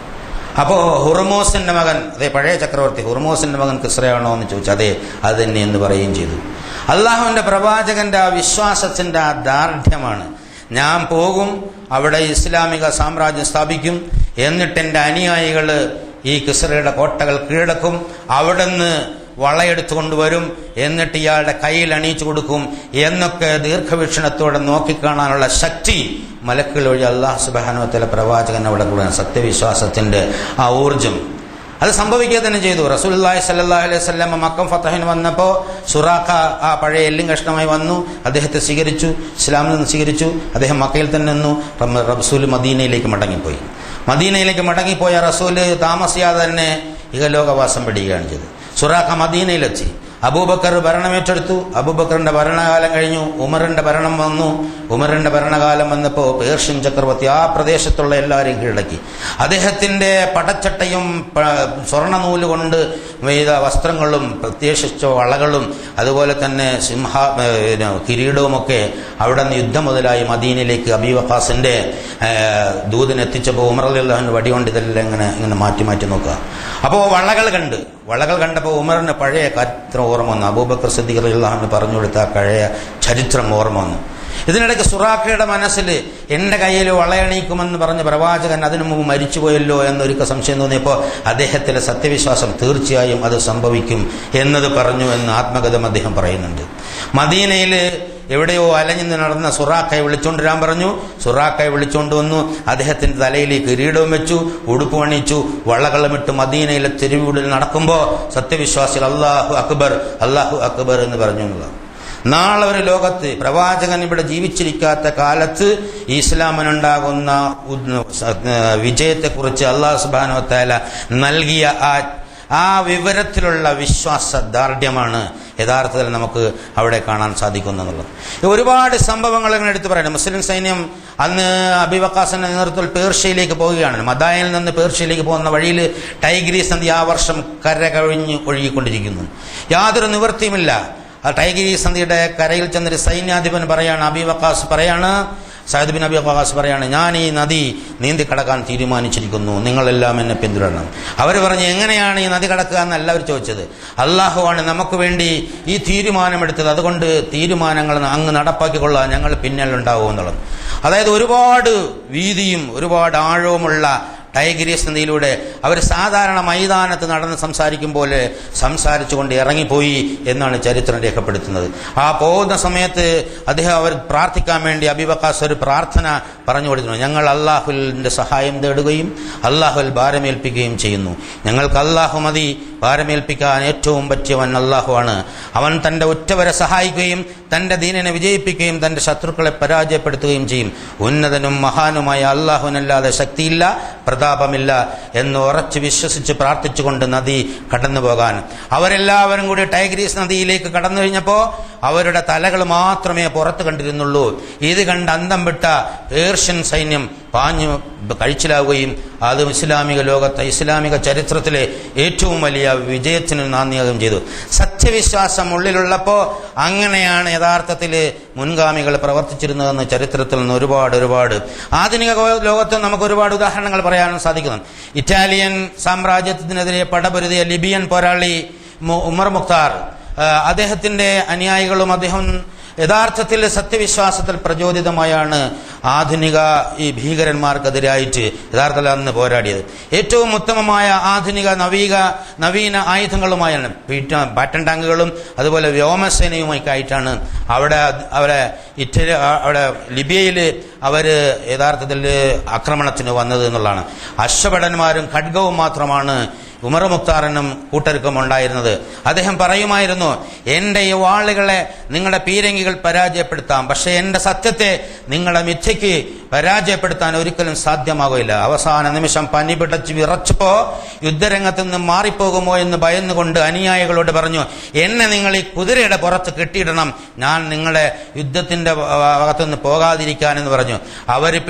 അപ്പോൾ ഹുർമോസിൻ്റെ മകൻ, അതെ പഴയ ചക്രവർത്തി ഹുർമോസിൻ്റെ മകൻ കിസ്റയാണോ എന്ന് ചോദിച്ചു. അതെ, അത് തന്നെ എന്ന് പറയുകയും ചെയ്തു. അള്ളാഹുവിൻ്റെ പ്രവാചകൻ്റെ ആ വിശ്വാസത്തിൻ്റെ ആ ദാർഢ്യമാണ്. ഞാൻ പോകും, അവിടെ ഇസ്ലാമിക സാമ്രാജ്യം സ്ഥാപിക്കും, എന്നിട്ട് എൻ്റെ അനുയായികൾ ഈ കിസ്റയുടെ കോട്ടകൾ കീഴടക്കും, അവിടെ നിന്ന് വളയെടുത്തു കൊണ്ടുവരും, എന്നിട്ട് ഇയാളുടെ കയ്യിൽ അണിയിച്ചു കൊടുക്കും എന്നൊക്കെ ദീർഘവീക്ഷണത്തോടെ നോക്കിക്കാണാനുള്ള ശക്തി മലക്കുകൾ വഴി അല്ലാഹു സുബ്ഹാനഹു വ തആല പ്രവാചകൻ അവിടെ കൊടുക്കുന്ന സത്യവിശ്വാസത്തിൻ്റെ ആ ഊർജം അത് സംഭവിക്കുക തന്നെ ചെയ്തു. റസൂലുള്ളാഹി സ്വല്ലല്ലാഹു അലൈഹി വസല്ലം മക്കം ഫതഹിന് വന്നപ്പോൾ സുറാഖ ആ പഴയ എല്ലും കഷ്ണമായി വന്നു, അദ്ദേഹത്തെ സ്വീകരിച്ചു, ഇസ്ലാമിൽ നിന്ന് സ്വീകരിച്ചു. അദ്ദേഹം മക്കയിൽ തന്നെ നിന്നു. റസൂൽ മദീനയിലേക്ക് മടങ്ങിപ്പോയി. മദീനയിലേക്ക് മടങ്ങിപ്പോയ റസൂൽ താമസിയാതെ തന്നെ ഇഹലോകവാസം പിടിക്കുകയാണ് ചെയ്തത്. സുറാഖ മദീനയിലെത്തി. അബൂബക്കർ ഭരണമേറ്റെടുത്തു. അബൂബക്കറിന്റെ ഭരണകാലം കഴിഞ്ഞു, ഉമറിന്റെ ഭരണം വന്നു. ഉമറിന്റെ ഭരണകാലം വന്നപ്പോൾ പേർഷ്യൻ ചക്രവർത്തി ആ പ്രദേശത്തുള്ള എല്ലാവരെയും കീഴടക്കി. അദ്ദേഹത്തിന്റെ പടച്ചട്ടയും സ്വർണ്ണ നൂല് കൊണ്ട് നെയ്ത വസ്ത്രങ്ങളും പ്രത്യേകിച്ച വളകളും അതുപോലെ തന്നെ കിരീടവുമൊക്കെ അവിടെ നിന്ന് യുദ്ധം മുതലായി മദീനയിലേക്ക് അബീ വഖാസിന്റെ ദൂതനെത്തിച്ചപ്പോൾ ഉമർ റളിയല്ലാഹു വടികൊണ്ട് ഇതെല്ലാം ഇങ്ങനെ മാറ്റി മാറ്റി നോക്കുക. അപ്പോൾ വളകൾ കണ്ടപ്പോൾ ഉമറിന് പഴയ ചരിത്രം ഓർമ്മ വന്നു. അബൂബക്കർ സിദ്ദീഖ് റളിയല്ലാഹു പറഞ്ഞു കൊടുത്ത പഴയ ചരിത്രം ഓർമ്മ വന്നു. ഇതിനിടയ്ക്ക് സുറാഖയുടെ മനസ്സിൽ എൻ്റെ കയ്യിൽ വളയണിക്കുമെന്ന് പറഞ്ഞ പ്രവാചകൻ അതിനു മുമ്പ് മരിച്ചുപോയല്ലോ എന്നൊരുക്ക സംശയം തോന്നിയപ്പോൾ അദ്ദേഹത്തിലെ സത്യവിശ്വാസം തീർച്ചയായും അത് സംഭവിക്കും എന്നത് പറഞ്ഞു എന്ന് ആത്മകഥം അദ്ദേഹം പറയുന്നുണ്ട്. മദീനയിൽ എവിടെയോ അലഞ്ഞു നടന്ന സുറാഖയെ വിളിച്ചുകൊണ്ടുവരാൻ പറഞ്ഞു. സുറാഖയെ വിളിച്ചുകൊണ്ട് വന്നു. അദ്ദേഹത്തിന്റെ തലയിൽ കിരീടവും വെച്ചു, ഉടുപ്പ് പണിയിച്ചു, വളകളുമിട്ട് മദീനയിലെ തെരുവുകളിൽ നടക്കുമ്പോൾ സത്യവിശ്വാസികൾ അല്ലാഹു അക്ബർ അല്ലാഹു അക്ബർ എന്ന് പറഞ്ഞു എന്നുള്ളത്. നാളെ ഒരു ലോകത്ത് പ്രവാചകൻ ഇവിടെ ജീവിച്ചിരിക്കാത്ത കാലത്ത് ഇസ്ലാമിനുണ്ടാകുന്ന വിജയത്തെക്കുറിച്ച് അല്ലാഹു സുബ്ഹാനഹു വ തആല നൽകിയ ആ വിവരത്തിലുള്ള വിശ്വാസദാർഢ്യമാണ് യഥാർത്ഥത്തിൽ നമുക്ക് അവിടെ കാണാൻ സാധിക്കുന്നുള്ളത്. ഒരുപാട് സംഭവങ്ങൾ ഇങ്ങനെ എടുത്തു പറയുന്നത്. മുസ്ലിം സൈന്യം അന്ന് അബീ വഖാസിന്റെ നേതൃത്വത്തിൽ പേർഷ്യയിലേക്ക് പോവുകയാണ്. മദായനിൽ നിന്ന് പേർഷ്യയിലേക്ക് പോകുന്ന വഴിയിൽ ടൈഗ്രീസ് നദി ആ വർഷം കര കവിഞ്ഞ് ഒഴുകിക്കൊണ്ടിരിക്കുന്നു. യാതൊരു നിവൃത്തിയുമില്ല. ആ ടൈഗ്രീസ് നദിയുടെ കരയിൽ ചെന്നൊരു സൈന്യാധിപൻ പറയാണ്, അബീ വഖാസ് പറയാണ്, സഅദ് ബിൻ അബീ വഖാസ് പറയാണ്, ഞാൻ ഈ നദി നീന്തി കടക്കാൻ തീരുമാനിച്ചിരിക്കുന്നു, നിങ്ങളെല്ലാം എന്നെ പിന്തുടരണം. അവർ പറഞ്ഞു, എങ്ങനെയാണ് ഈ നദി കടക്കുക എന്നല്ല അവർ ചോദിച്ചത്. അള്ളാഹുവാണ് നമുക്ക് വേണ്ടി ഈ തീരുമാനമെടുത്തത്, അതുകൊണ്ട് തീരുമാനങ്ങൾ അങ്ങ് നടപ്പാക്കിക്കൊള്ളാൻ ഞങ്ങൾ പിന്നിലുണ്ടാവും എന്നുള്ളത്. അതായത് ഒരുപാട് വീതിയും ഒരുപാട് ആഴവുമുള്ള ടൈഗ്രീസ് നദിയിലൂടെ അവർ സാധാരണ മൈതാനത്ത് നടന്ന് സംസാരിക്കും പോലെ സംസാരിച്ചുകൊണ്ട് ഇറങ്ങിപ്പോയി എന്നാണ് ചരിത്രം രേഖപ്പെടുത്തുന്നത്. ആ പോകുന്ന സമയത്ത് അവർ പ്രാർത്ഥിക്കാൻ വേണ്ടി അബീ വഖാസ് ഒരു പ്രാർത്ഥന പറഞ്ഞു കൊടുക്കുന്നു. ഞങ്ങൾ അള്ളാഹുവിന്റെ സഹായം തേടുകയും അള്ളാഹുൽ ഭാരമേൽപ്പിക്കുകയും ചെയ്യുന്നു. ഞങ്ങൾക്ക് അള്ളാഹു മതി, ഭാരമേൽപ്പിക്കാൻ ഏറ്റവും പറ്റിയവൻ അള്ളാഹുവാണ്. അവൻ തൻ്റെ ഉറ്റവരെ സഹായിക്കുകയും തൻ്റെ ദീനിനെ വിജയിപ്പിക്കുകയും തൻ്റെ ശത്രുക്കളെ പരാജയപ്പെടുത്തുകയും ചെയ്യും. ഉന്നതനും മഹാനുമായ അള്ളാഹുവിനല്ലാതെ ശക്തിയില്ല, പ്രതാപമില്ല എന്ന് ഉറച്ച് വിശ്വസിച്ച് പ്രാർത്ഥിച്ചുകൊണ്ട് നദി കടന്നു പോകാൻ അവരെല്ലാവരും കൂടി ടൈഗ്രീസ് നദിയിലേക്ക് കടന്നു കഴിഞ്ഞപ്പോൾ അവരുടെ തലകൾ മാത്രമേ പുറത്ത് കണ്ടിരുന്നുള്ളൂ. ഇത് കണ്ട് അന്തം വിട്ട പേർഷ്യൻ സൈന്യം പാഞ്ഞു കഴിച്ചിലാവുകയും അത് ഇസ്ലാമിക ലോകത്തെ ഇസ്ലാമിക ചരിത്രത്തിലെ ഏറ്റവും വലിയ വിജയത്തിന് നാന്ദിയാകുകയും ചെയ്തു. സത്യവിശ്വാസം ഉള്ളിലുള്ളപ്പോൾ അങ്ങനെയാണ് യഥാർത്ഥത്തിൽ മുൻഗാമികൾ പ്രവർത്തിച്ചിരുന്നതെന്ന് ചരിത്രത്തിൽ നിന്ന് ഒരുപാട് ആധുനിക ലോകത്ത് നമുക്ക് ഒരുപാട് ഉദാഹരണങ്ങൾ പറയാനും സാധിക്കുന്നു. ഇറ്റാലിയൻ സാമ്രാജ്യത്തിനെതിരെ പടപൊരുതിയ ലിബിയൻ പോരാളി ഉമർ മുഖ്താർ, അദ്ദേഹത്തിന്റെ അനുയായികളും അദ്ദേഹം യഥാർത്ഥത്തിൽ സത്യവിശ്വാസത്തിൽ പ്രചോദിതമായാണ് ആധുനിക ഈ ഭീകരന്മാർക്കെതിരായിട്ട് യഥാർത്ഥത്തിൽ അന്ന് പോരാടിയത്. ഏറ്റവും ഉത്തമമായ ആധുനിക നവീന ആയുധങ്ങളുമായാണ് പാറ്റൻ ടാങ്കുകളും അതുപോലെ വ്യോമസേനയുമൊക്കെ ആയിട്ടാണ് അവിടെ ലിബിയയിൽ യഥാർത്ഥത്തിൽ ആക്രമണത്തിന് വന്നത് എന്നുള്ളതാണ്. അശ്വഭടന്മാരും ഖഡ്ഗവും മാത്രമാണ് ഉമർ മുഖ്താറിനും കൂട്ടർക്കും ഉണ്ടായിരുന്നത്. അദ്ദേഹം പറയുമായിരുന്നു, എൻ്റെ ഈ വാളുകളെ നിങ്ങളുടെ പീരങ്കികൾ പരാജയപ്പെടുത്താം, പക്ഷേ എൻ്റെ സത്യത്തെ നിങ്ങളുടെ മിഥ്യയ്ക്ക് പരാജയപ്പെടുത്താൻ ഒരിക്കലും സാധ്യമാകില്ല. അവസാന നിമിഷം പനി പിടച്ച് വിറച്ചപ്പോ യുദ്ധരംഗത്ത് നിന്ന് മാറിപ്പോകുമോ എന്ന് ഭയന്നുകൊണ്ട് അനുയായികളോട് പറഞ്ഞു, എന്നെ നിങ്ങൾ ഈ കുതിരയുടെ പുറത്ത് കെട്ടിയിടണം, ഞാൻ നിങ്ങളുടെ യുദ്ധത്തിന്റെ ഭാഗത്തുനിന്ന് പോകാതിരിക്കാനെന്ന് പറഞ്ഞു. അവര്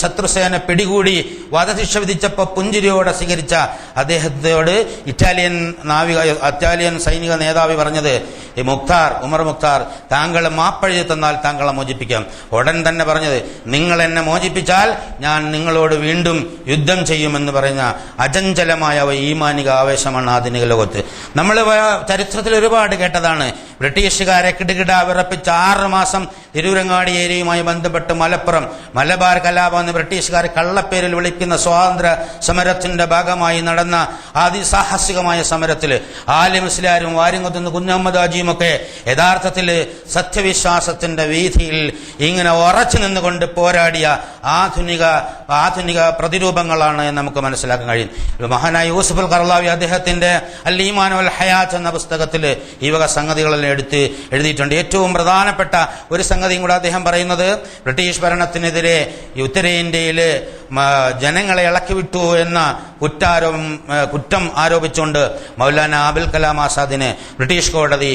ശത്രുസേന പിടികൂടി വധശിക്ഷ വിധിച്ചപ്പോൾ പുഞ്ചിരിയോടെ സ്വീകരിച്ച അദ്ദേഹത്തോട് ഇറ്റാലിയൻ സൈനിക നേതാവ് പറഞ്ഞത്, ഉമർ മുഖ്താർ, താങ്കൾ മാപ്പഴി തന്നാൽ താങ്കളെ മോചിപ്പിക്കാം. ഉടൻ തന്നെ പറഞ്ഞത്, നിങ്ങൾ എന്നെ മോചിപ്പിച്ചാൽ ഞാൻ നിങ്ങളോട് വീണ്ടും യുദ്ധം ചെയ്യുമെന്ന് പറയുന്ന അചഞ്ചലമായ ഈമാനിക ആവേശമാണ് ആധുനിക ലോകത്ത്. നമ്മൾ ചരിത്രത്തിൽ ഒരുപാട് കേട്ടതാണ്. ബ്രിട്ടീഷുകാരെ കിടുകിട വിറപ്പിച്ച 6 മാസം തിരൂരങ്ങാടി ഏരിയയുമായി ബന്ധപ്പെട്ട് മലബാർ കലാപം എന്ന് ബ്രിട്ടീഷുകാരെ കള്ളപ്പേരിൽ വിളിക്കുന്ന സ്വാതന്ത്ര്യ സമരത്തിന്റെ ഭാഗമായി നടന്ന അതിസാഹസികമായ സമരത്തിൽ ആലി മുസ്ലിയാരും വാര്യങ്കുത്തുന്ന കുഞ്ഞഹമ്മദ് ഹാജിയും ഒക്കെ യഥാർത്ഥത്തിൽ സത്യവിശ്വാസത്തിന്റെ വീഥിയിൽ ഇങ്ങനെ ഉറച്ചു നിന്നുകൊണ്ട് പോരാടിയ ആധുനിക പ്രതിരൂപങ്ങളാണ് എന്ന് നമുക്ക് മനസ്സിലാക്കാൻ കഴിയും. മഹാനായ യൂസുഫ് അൽ ഖർളാവി അദ്ദേഹത്തിന്റെ അൽ ഈമാൻ വൽ ഹയാത്ത് എന്ന പുസ്തകത്തിൽ ഈ വക സംഗതികളെല്ലാം കാര്യങ്ങളെല്ലാം എഴുതിയിട്ടുണ്ട്. ഏറ്റവും പ്രധാനപ്പെട്ട ഒരു സംഗതിയും കൂടെ അദ്ദേഹം പറയുന്നത്, ബ്രിട്ടീഷ് ഭരണത്തിനെതിരെ ഉത്തരേന്ത്യയിൽ ജനങ്ങളെ ഇളക്കിവിട്ടു എന്ന കുറ്റം ആരോപിച്ചുകൊണ്ട് മൗലാന അബുൽ കലാം ആസാദിനെ ബ്രിട്ടീഷ് കോടതി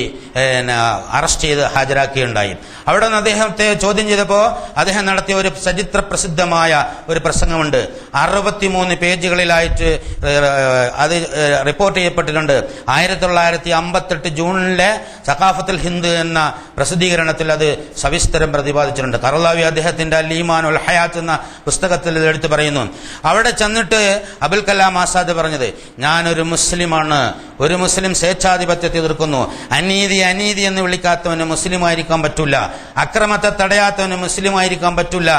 അറസ്റ്റ് ചെയ്ത് ഹാജരാക്കുകയുണ്ടായി. അവിടെ നിന്ന് അദ്ദേഹത്തെ ചോദ്യം ചെയ്തപ്പോൾ അദ്ദേഹം നടത്തിയ ഒരു ചരിത്ര പ്രസിദ്ധമായ ഒരു പ്രസംഗമുണ്ട്. 63 പേജുകളിലായിട്ട് അത് റിപ്പോർട്ട് ചെയ്യപ്പെട്ടിട്ടുണ്ട്. 1958 ജൂണിലെ സഖാഫത്തുൽ ഹിന്ദ് എന്ന പ്രസിദ്ധീകരണത്തിൽ അത് സവിസ്തരം പ്രതിപാദിച്ചിട്ടുണ്ട്. കർലാവി അദ്ദേഹത്തിന്റെ അൽ ഈമാൻ വൽ ഹയാത്ത് എന്ന പുസ്തകത്തിൽ എടുത്തു പറയുന്നു. അവിടെ ചെന്നിട്ട് അബുൽ കലാം ആസാദ് പറഞ്ഞത്, ഞാനൊരു മുസ്ലിമാണ്, ഒരു മുസ്ലിം സ്വേച്ഛാധിപത്യത്തെ എതിർക്കുന്നു, അനീതി എന്ന് വിളിക്കാത്തവന് മുസ്ലിം ആയിരിക്കാൻ പറ്റൂല, അക്രമത്തെ തടയാത്തവന് മുസ്ലിം ആയിരിക്കാൻ പറ്റൂല,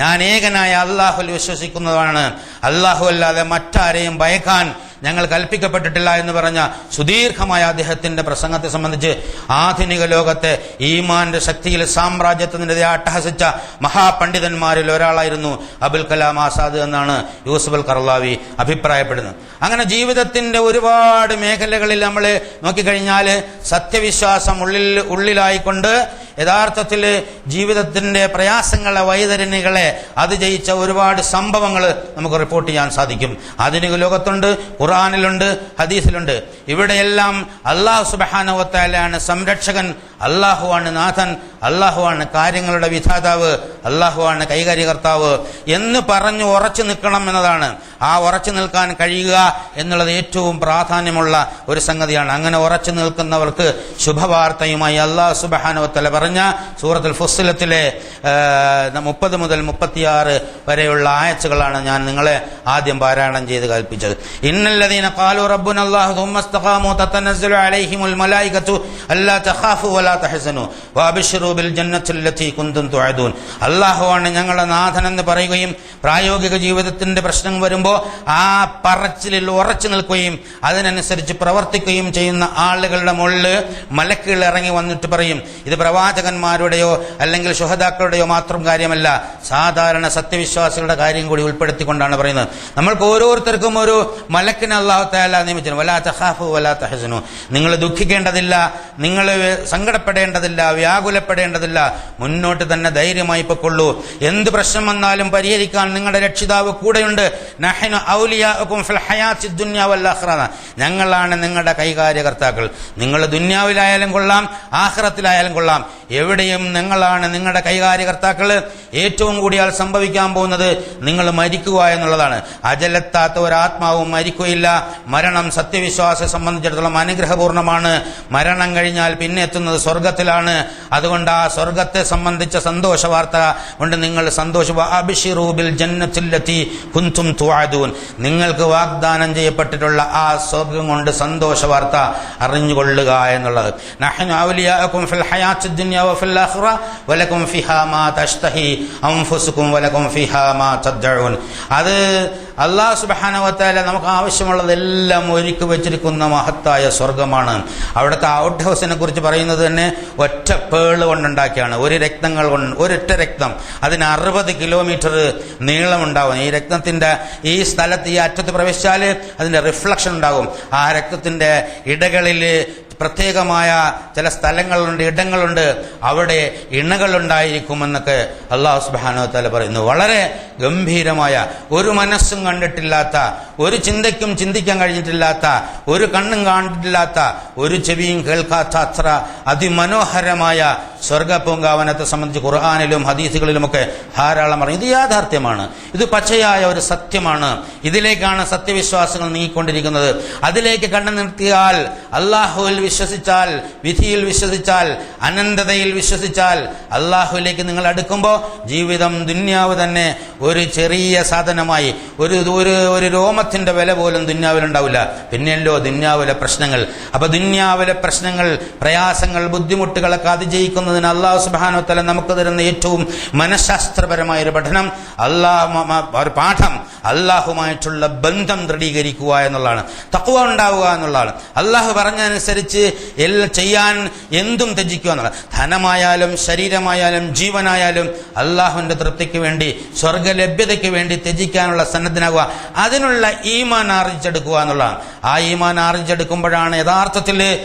ഞാൻ ഏകനായ അള്ളാഹുൽ വിശ്വസിക്കുന്നതാണ്, അള്ളാഹു അല്ലാതെ മറ്റാരെയും ഭയക്കാൻ ഞങ്ങൾ കൽപ്പിക്കപ്പെട്ടിട്ടില്ല എന്ന് പറഞ്ഞ സുദീർഘമായ അദ്ദേഹത്തിന്റെ പ്രസംഗത്തെ സംബന്ധിച്ച് ആധുനിക ലോകത്തെ ഈമാന്റെ ശക്തിയിൽ സാമ്രാജ്യത്തിനെതിരെ അട്ടഹസിച്ച മഹാപണ്ഡിതന്മാരിൽ ഒരാളായിരുന്നു അബുൽ കലാം ആസാദ് എന്നാണ് യൂസുഫ് അൽ കർലാവി അഭിപ്രായപ്പെടുന്നത്. അങ്ങനെ ജീവിതത്തിന്റെ ഒരുപാട് മേഖലകളിൽ നമ്മൾ നോക്കിക്കഴിഞ്ഞാൽ സത്യവിശ്വാസം ഉള്ളിലായിക്കൊണ്ട് യഥാർത്ഥത്തിൽ ജീവിതത്തിന്റെ പ്രയാസങ്ങളെ വൈതരണികളെ അതിജയിച്ച ഒരുപാട് സംഭവങ്ങൾ നമുക്ക് റിപ്പോർട്ട് ചെയ്യാൻ സാധിക്കും. ആധുനിക ലോകത്തുണ്ട്, ഖുർആനിലുണ്ട്, ഹദീസിലുണ്ട്. ഇവിടെയെല്ലാം അല്ലാഹു സുബ്ഹാനഹു വ തആലയാണ് സംരക്ഷകൻ, അല്ലാഹുവാണ് നാഥൻ, അല്ലാഹുവാണ് കാര്യങ്ങളുടെ വിധാതാവ്, അല്ലാഹുവാണ് കൈകാര്യകർത്താവ് എന്ന് പറഞ്ഞു ഉറച്ചു നിൽക്കണം എന്നതാണ്. ആ ഉറച്ചു നിൽക്കാൻ കഴിയുക എന്നുള്ളത് ഏറ്റവും പ്രാധാന്യമുള്ള ഒരു സംഗതിയാണ്. അങ്ങനെ ഉറച്ചു നിൽക്കുന്നവർക്ക് ശുഭവാർത്തയുമായി അല്ലാഹു സുബ്ഹാനഹു വ തആല പറഞ്ഞ സൂറത്തുൽ ഫുസ്സിലത്തിലെ 30 മുതൽ 36 വരെയുള്ള ആയത്തുകളാണ് ഞാൻ നിങ്ങളെ ആദ്യം പാരായണം ചെയ്ത് കൽപ്പിച്ചത്. ഇന്നല്ലദീന ഖാലു റബ്ബുനല്ലാഹു സുമ്മ ഇസ്തഖാമു തതനസ്സലു അലൈഹിമുൽ മലായികതു അല്ലാ തഖാഫു വലാ തഹ്സനു വഅബ്ശിറൂ ബിൽ ജന്നത്തില്ലതി കുൻതും തുഅദൂൻ. അല്ലാഹുവാണ് ഞങ്ങളുടെ നാഥൻ എന്ന് പറയുകയും പ്രായോഗിക ജീവിതത്തിന്റെ പ്രശ്നം വരുമ്പോൾ ആ പറച്ചിലിൽ ഉറച്ചു നിൽക്കുകയും അതിനനുസരിച്ച് പ്രവർത്തിക്കുകയും ചെയ്യുന്ന ആളുകളുടെ മുകളിൽ മലക്കുകൾ ഇറങ്ങി വന്നിട്ട് പറയും, ഇത് പ്രവാചകന്മാരുടെയോ അല്ലെങ്കിൽ ശുഹദാക്കളുടെയോ മാത്രം കാര്യമല്ല, സാധാരണ സത്യവിശ്വാസികളുടെ കാര്യം കൂടി ഉൾപ്പെടുത്തിക്കൊണ്ടാണ് പറയുന്നത്. നമ്മൾക്ക് ഓരോരുത്തർക്കും ഒരു മലക്കിനെ അല്ലാഹു തആല നിയമിച്ചു. വലാ തഖാഫു വലാ തഹ്സനു, നിങ്ങൾ ദുഃഖിക്കേണ്ടതില്ല, നിങ്ങൾ സങ്കടപ്പെടേണ്ടതില്ല, വ്യാകുലപ്പെടേണ്ടതില്ല, മുന്നോട്ട് തന്നെ ധൈര്യമായി പൊക്കൊള്ളൂ. എന്ത് പ്രശ്നം വന്നാലും പരിഹരിക്കാൻ നിങ്ങളുടെ രക്ഷിതാവ് കൂടെയുണ്ട്. നഹ്നു ഔലിയാഉകും ഫിൽ ഹയാത്തിദ് ദുനിയ വൽ ആഖിറ, ഞങ്ങളാണ് നിങ്ങളുടെ കൈകാര്യകർത്താക്കൾ. നിങ്ങൾ ദുനിയാവിലായാലും കൊള്ളാം, ആഖിറത്തിലായാലും കൊള്ളാം, എവിടെയും ഞങ്ങളാണ് നിങ്ങളുടെ കൈകാര്യകർത്താക്കൾ. ഏറ്റവും കൂടിയാൽ സംഭവിക്കാൻ പോകുന്നത് നിങ്ങൾ മരിക്കുക എന്നുള്ളതാണ്. അജലെത്താത്ത ഒരാത്മാവും മരിക്കുകയില്ല. മരണം സത്യവിശ്വാസത്തെ സംബന്ധിച്ചിടത്തോളം അനുഗ്രഹപൂർണ്ണമാണ്. മരണം കഴിഞ്ഞാൽ പിന്നെ എത്തുന്നത് സ്വർഗത്തിലാണ്. അതുകൊണ്ട് ആ സ്വർഗത്തെ സംബന്ധിച്ച സന്തോഷ വാർത്ത കൊണ്ട് നിങ്ങൾ അബ്ശിറൂ ബിൽ ജന്നത്തില്ലതി കുൻതും തുഅദൂൻ, നിങ്ങൾക്ക് വാഗ്ദാനം ചെയ്യപ്പെട്ടിട്ടുള്ള ആ സ്വർഗം കൊണ്ട് സന്തോഷ വാർത്ത അറിഞ്ഞുകൊള്ളുക എന്നുള്ളത്. നഹ്നു ഔലിയാഉകും ഫിൽ ഹയാത്തിദ് ദുനിയ വഫിൽ ആഖിറ വലകും ഫിഹാ മാ തശ്തഹി അൻഫുസുകും വലകും ഫിഹാ മാ തദ്ഉൻ. അത് അല്ലാഹു സുബ്ഹാനഹു വ തആല നമുക്ക് ആവശ്യമുള്ളതെല്ലാം ഒരുക്കി വെച്ചിരിക്കുന്ന മഹത്തായ സ്വർഗമാണ്. അവിടുത്തെ ഔട്ട് ഹൗസിനെ കുറിച്ച് പറയുന്നത് തന്നെ ഒറ്റ പേള് കൊണ്ടുണ്ടാക്കിയാണ്. ഒരൊറ്റ രക്തം അതിന് 60 കിലോമീറ്റർ നീളമുണ്ടാവും. ഈ രക്തത്തിന്റെ ഈ സ്ഥലത്ത് ഈ അറ്റത്ത് പ്രവേശിച്ചാൽ അതിന്റെ റിഫ്ലക്ഷൻ ഉണ്ടാകും. ആ രക്തത്തിന്റെ ഇടകളിൽ പ്രത്യേകമായ ചില സ്ഥലങ്ങളുണ്ട്, ഇടങ്ങളുണ്ട്, അവിടെ ഇണകളുണ്ടായിരിക്കുമെന്നൊക്കെ അല്ലാഹു സുബ്ഹാനഹു വ തആല പറയുന്നു. വളരെ ഗംഭീരമായ, ഒരു മനസ്സും കണ്ടിട്ടില്ലാത്ത, ഒരു ചിന്തയ്ക്കും ചിന്തിക്കാൻ കഴിഞ്ഞിട്ടില്ലാത്ത, ഒരു കണ്ണും കണ്ടിട്ടില്ലാത്ത, ഒരു ചെവിയും കേൾക്കാത്ത അത്ര അതിമനോഹരമായ സ്വർഗപൂങ്കാവനത്തെ സംബന്ധിച്ച് ഖുർആനിലും ഹദീസുകളിലുമൊക്കെ ധാരാളം പറയും. ഇത് യാഥാർത്ഥ്യമാണ്, ഇത് പച്ചയായ ഒരു സത്യമാണ്. ഇതിലേക്കാണ് സത്യവിശ്വാസങ്ങൾ നീങ്ങിക്കൊണ്ടിരിക്കുന്നത്. അതിലേക്ക് കണ്ണു നിർത്തിയാൽ, അല്ലാഹുവിൽ വിശ്വസിച്ചാൽ, വിധിയിൽ വിശ്വസിച്ചാൽ, അനന്തതയിൽ വിശ്വസിച്ചാൽ, അല്ലാഹുവിലേക്ക് നിങ്ങൾ അടുക്കുമ്പോൾ ജീവിതം ദുന്യാവ് തന്നെ ഒരു ചെറിയ സാധനമായി, ഒരു രോമത്തിന്റെ വില പോലും ദുന്യാവിലുണ്ടാവില്ല. പിന്നെയല്ലോ ദുന്യാവിലെ പ്രശ്നങ്ങൾ. അപ്പൊ ദുന്യാവിലെ പ്രശ്നങ്ങൾ, പ്രയാസങ്ങൾ, ബുദ്ധിമുട്ടുകളൊക്കെ അതിജയിക്കുന്നതിന് അല്ലാഹു സുബ്ഹാനഹു വ തആല നമുക്ക് തരുന്ന ഏറ്റവും മനഃശാസ്ത്രപരമായ ഒരു പഠനം, ഒരു പാഠം, അല്ലാഹുമായിട്ടുള്ള ബന്ധം ദൃഢീകരിക്കുക എന്നുള്ളതാണ്. തഖ്വ ഉണ്ടാവുക എന്നുള്ളതാണ്. അല്ലാഹു പറഞ്ഞതനുസരിച്ച് ചെയ്യാൻ എന്തും ത്യജിക്കുക എന്നുള്ളത്. ധനമായാലും ശരീരമായാലും ജീവനായാലും അല്ലാഹുവിന്റെ തൃപ്തിക്ക് വേണ്ടി, സ്വർഗലഭ്യതയ്ക്ക് വേണ്ടി ത്യജിക്കാനുള്ള സന്നദ്ധനാകുക, അതിനുള്ള ഈമാൻ ആർജിച്ചെടുക്കുക എന്നുള്ളതാണ്. ആ ഈമാൻ ആർജിച്ചെടുക്കുമ്പോഴാണ് യഥാർത്ഥത്തിൽ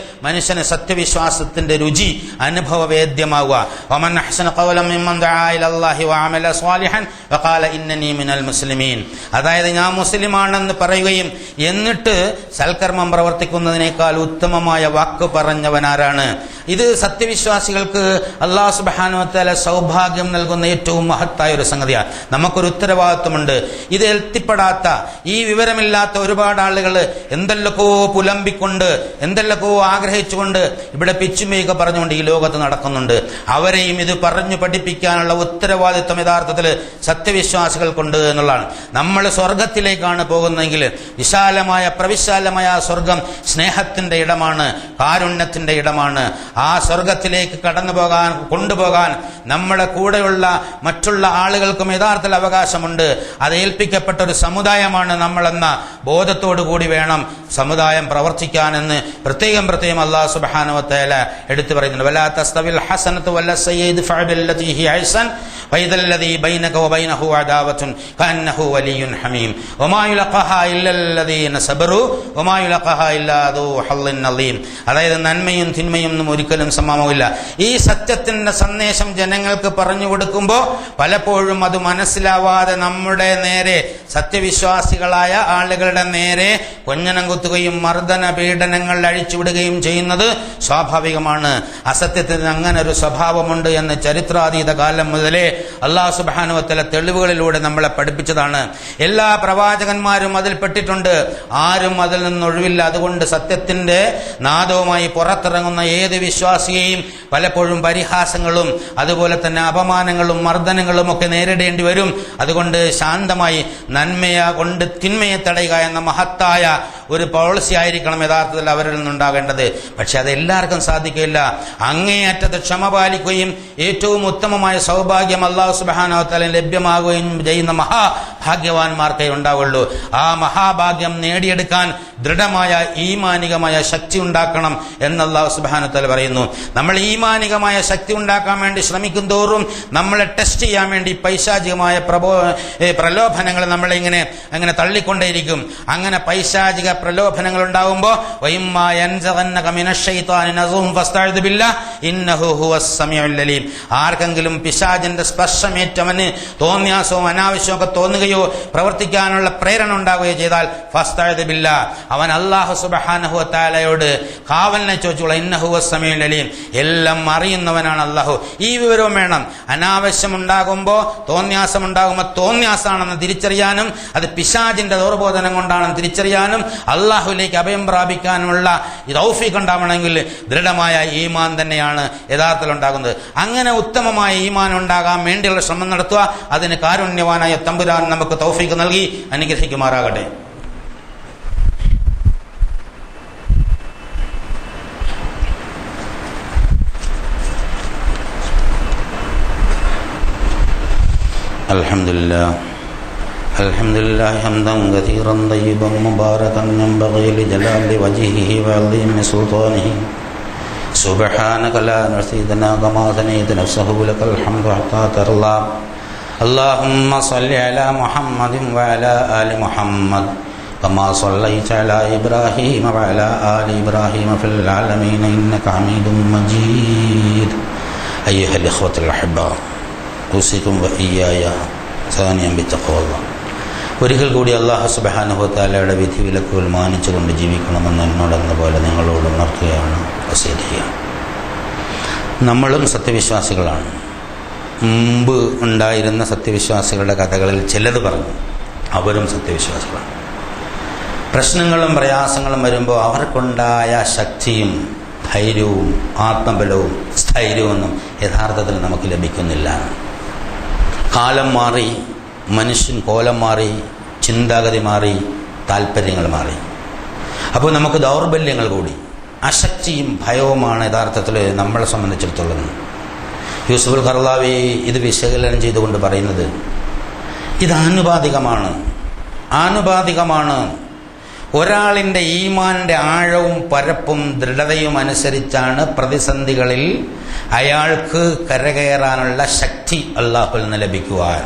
മനുഷ്യന് സത്യവിശ്വാസത്തിന്റെ രുചി അനുഭവവേദ്യമാവുക. വമൻ അഹ്സന ഖൗലൻ മിമ്മൻ ദഅ ഇലല്ലാഹി വഅമല സ്വാലിഹൻ വഖാല ഇന്നനി മിനൽ മുസ്ലിമീൻ. അതായത് ഞാൻ മുസ്ലിമാണെന്ന് പറയുകയും എന്നിട്ട് സൽക്കർമ്മം പ്രവർത്തിക്കുന്നതിനേക്കാൾ ഉത്തമമായ വാക്ക് പറഞ്ഞവനാരാണ്? ഇത് സത്യവിശ്വാസികൾക്ക് അല്ലാഹു സുബ്ഹാനഹു വ തആല സൗഭാഗ്യം നൽകുന്ന ഏറ്റവും മഹത്തായ ഒരു സംഗതിയാണ്. നമുക്കൊരു ഉത്തരവാദിത്വമുണ്ട്. ഇത് എത്തിപ്പെടാത്ത, ഈ വിവരമില്ലാത്ത ഒരുപാട് ആളുകൾ എന്തെല്ലൊക്കെ പുലമ്പിക്കൊണ്ട് എന്തെല്ലൊക്കെ ആഗ്രഹിച്ചുകൊണ്ട് ഇവിടെ പിച്ചുമേയൊക്കെ പറഞ്ഞുകൊണ്ട് ഈ ലോകത്ത് നടക്കുന്നുണ്ട്. അവരെയും ഇത് പറഞ്ഞു പഠിപ്പിക്കാനുള്ള ഉത്തരവാദിത്വം യഥാർത്ഥത്തിൽ സത്യവിശ്വാസികൾക്കുണ്ട് എന്നുള്ളതാണ്. നമ്മൾ സ്വർഗത്തിലേക്കാണ് പോകുന്നതെങ്കിൽ വിശാലമായ പ്രവിശാലമായ സ്വർഗം സ്നേഹത്തിന്റെ ഇടമാണ്, കാരുണ്യത്തിന്റെ ഇടമാണ്. ആ സ്വർഗത്തിലേക്ക് കൊണ്ടുപോകാൻ നമ്മുടെ കൂടെയുള്ള മറ്റുള്ള ആളുകൾക്കും യഥാർത്ഥത്തിൽ അവകാശമുണ്ട്. അത് ഏൽപ്പിക്കപ്പെട്ട ഒരു സമുദായമാണ് നമ്മളെന്ന ബോധത്തോടു കൂടി വേണം സമുദായം പ്രവർത്തിക്കാനെന്ന് പ്രത്യേകം അല്ലാഹു സുബ്ഹാനഹു വ തആല എടുത്തു പറയുന്നുണ്ട്. വലാ തസ്തവിൽ ഹസനതു വല സയ്യിദ് ഫഅബില്ലതി ഹി അഹ്സൻ വൈദല്ലദി ബൈനക വബൈനഹു അദാവത്തുൻ കഅന്നഹു വലിയ്യുൻ ഹമീം വമാ യുലഖഹാ ഇല്ലല്ലദീന സബറു വമാ യുലഖഹാ ഇല്ലാ ദൂ ഹള്ളിൻ അളീം. അതായത് നന്മയും തിന്മയും ഒന്നും ഒരിക്കലും സമമാവില്ല. ഈ സത്യത്തിന്റെ സന്ദേശം ജനങ്ങൾക്ക് പറഞ്ഞു കൊടുക്കുമ്പോൾ പലപ്പോഴും അത് മനസ്സിലാവാതെ നമ്മുടെ നേരെ, സത്യവിശ്വാസികളായ ആളുകളുടെ നേരെ കൊഞ്ഞനം കുത്തുകയും മർദ്ദന പീഡനങ്ങൾ അഴിച്ചുവിടുകയും ചെയ്യുന്നത് സ്വാഭാവികമാണ്. അസത്യത്തിന് അങ്ങനെ ഒരു സ്വഭാവമുണ്ട് എന്ന് ചരിത്രാതീത കാലം മുതലേ അല്ലാഹു സുബ്ഹാനഹു വ തആല തെളിവുകളിലൂടെ നമ്മളെ പഠിപ്പിച്ചതാണ്. എല്ലാ പ്രവാചകന്മാരും അതിൽ പെട്ടിട്ടുണ്ട്, ആരും അതിൽ നിന്നൊഴിവില്ല. അതുകൊണ്ട് സത്യത്തിന്റെ നാദവുമായി പുറത്തിറങ്ങുന്ന ഏത് വിശ്വാസിയെയും പലപ്പോഴും പരിഹാസങ്ങളും അതുപോലെ തന്നെ അപമാനങ്ങളും മർദ്ദനങ്ങളും ഒക്കെ നേരിടേണ്ടി വരും. അതുകൊണ്ട് ശാന്തമായി നന്മയെ കൊണ്ട് തിന്മയെ തടയുക എന്ന മഹത്തായ ഒരു പോളിസി ആയിരിക്കണം യഥാർത്ഥത്തിൽ അവരിൽ നിന്നുണ്ടാകേണ്ടത്. പക്ഷെ അത് എല്ലാവർക്കും സാധിക്കില്ല. അങ്ങേയറ്റത്ത് ക്ഷമ പാലിക്കുകയും ഏറ്റവും ഉത്തമമായ സൗഭാഗ്യം അല്ലാഹു സുബ്ഹാനഹു വ തആല ലഭ്യമാകുകയും ചെയ്യുന്ന മഹാഭാഗ്യവാന്മാർക്കേ ഉണ്ടാവുള്ളൂ. ആ മഹാഭാഗ്യം നേടിയെടുക്കാൻ ദൃഢമായ ഈമാനികമായ ശക്തി ഉണ്ടാക്കണം എന്ന് അല്ലാഹു സുബ്ഹാനഹു വ തആല പറയുന്നു. നമ്മൾ ഈമാനികമായ ശക്തി ഉണ്ടാക്കാൻ വേണ്ടി ശ്രമിക്കും തോറും നമ്മളെ ടെസ്റ്റ് ചെയ്യാൻ വേണ്ടി പൈശാചികമായ പ്രലോഭനങ്ങൾ നമ്മളെ അങ്ങനെ തള്ളിക്കൊണ്ടേയിരിക്കും. അങ്ങനെ പൈശാചിക പ്രലോഭനങ്ങൾ ഉണ്ടാകുമ്പോൾ ആർക്കെങ്കിലും പിശാചിന്റെ സ്പർശമേറ്റവന് തോന്നിയാസവും അനാവശ്യവും ഒക്കെ തോന്നുകയോ പ്രവർത്തിക്കാനുള്ള പ്രേരണ ഉണ്ടാവുകയോ ചെയ്താൽ ഫസ്തഅദ് ബില്ലാഹ്, അവൻ അല്ലാഹു സുബ്ഹാനഹു വ തആലയോട് കാവലിനെ ചോദിച്ചോളാം. ഇന്നഹു വസ്സമീഉൽ അലീം, എല്ലാം അറിയുന്നവനാണ് അല്ലാഹു. ഈ വിവരവും വേണം. അനാവശ്യം ഉണ്ടാകുമ്പോൾ, തോന്നിയാസം ഉണ്ടാകുമ്പോൾ തോന്നിയാസാണെന്ന് തിരിച്ചറിയാനും അത് പിശാചിന്റെ ദൗർബോധനം കൊണ്ടാണെന്ന് തിരിച്ചറിയാനും അള്ളാഹുവിലേക്ക് അഭയം പ്രാപിക്കാനുമുള്ള തൗഫീഖ് ഉണ്ടാവണമെങ്കിൽ ദൃഢമായ ഈമാൻ തന്നെയാണ് യഥാർത്ഥത്തിൽ ഉണ്ടാകുന്നത്. അങ്ങനെ ഉത്തമമായ ഈമാൻ ഉണ്ടാകാൻ വേണ്ടിയുള്ള ശ്രമം നടത്തുക. അതിന് കാരുണ്യവാനായ തമ്പുരാൻ നമുക്ക് തൗഫീഖ് നൽകി അനുഗ്രഹിക്കുമാറാകട്ടെ. അൽഹംദുലില്ലാഹി ഹംദൻ കസീറൻ തയ്യിബൻ മുബാറകൻ യൻബഗി ലിജലാലി വജ്ഹിഹി വഅളീമി സുൽത്താനിഹി സുബ്ഹാനക ലാ നഹ്സീ കമാ സനൈത നഫ്സഹു ലകൽ ഹംദു ഹത്താ തർലാ. അല്ലാഹുമ്മ സ്വല്ലി അലാ മുഹമ്മദിൻ വഅലാ ആലി മുഹമ്മദ് കമാ സ്വല്ലൈത അലാ ഇബ്രാഹീമ വഅലാ ആലി ഇബ്രാഹീമ ഫിൽ ആലമീന ഇന്നക ഹമീദും മജീദ്. അയ്യുഹൽ ഇഖ്വത്തുൽ അഹബ്ബ, ഊസികും വഇയ്യായ സാനിയം ബിത്തഖ്വല്ലാഹ്. ഒരിക്കൽ കൂടി അല്ലാഹു സുബ്ഹാനഹു വ തആലയുടെ വിധിവിലക്കുകൾ മാനിച്ചുകൊണ്ട് ജീവിക്കണമെന്ന് എന്നോടെന്ന പോലെ നിങ്ങളോട് ഉണർത്തുകയാണ്, വസിയത്ത് ചെയ്യുകയാണ്. നമ്മളും സത്യവിശ്വാസികളാണ്. മുമ്പ് ഉണ്ടായിരുന്ന സത്യവിശ്വാസികളുടെ കഥകളിൽ ചിലത് പറഞ്ഞു. അവരും സത്യവിശ്വാസികളാണ്. പ്രശ്നങ്ങളും പ്രയാസങ്ങളും വരുമ്പോൾ അവർക്കുണ്ടായ ശക്തിയും ധൈര്യവും ആത്മബലവും സ്ഥൈര്യവും യഥാർത്ഥത്തിൽ നമുക്ക് ലഭിക്കുന്നില്ല. കാലം മാറി, മനുഷ്യൻ കോലം മാറി, ചിന്താഗതി മാറി, താല്പര്യങ്ങൾ മാറി. അപ്പോൾ നമുക്ക് ദൗർബല്യങ്ങൾ കൂടി, അശക്തിയും ഭയവുമാണ് യഥാർത്ഥത്തിൽ നമ്മളെ സംബന്ധിച്ചിടത്തോളം. യൂസുഫുൽ ഖർളാവി ഇത് വിശകലനം ചെയ്തുകൊണ്ട് പറയുന്നത് ഇത് ആനുപാതികമാണ്. ഒരാളിൻ്റെ ഈമാനിൻ്റെ ആഴവും പരപ്പും ദൃഢതയും അനുസരിച്ചാണ് പ്രതിസന്ധികളിൽ അയാൾക്ക് കരകയറാനുള്ള ശക്തി അല്ലാഹുവിൽ നിന്ന് ലഭിക്കുവാൻ.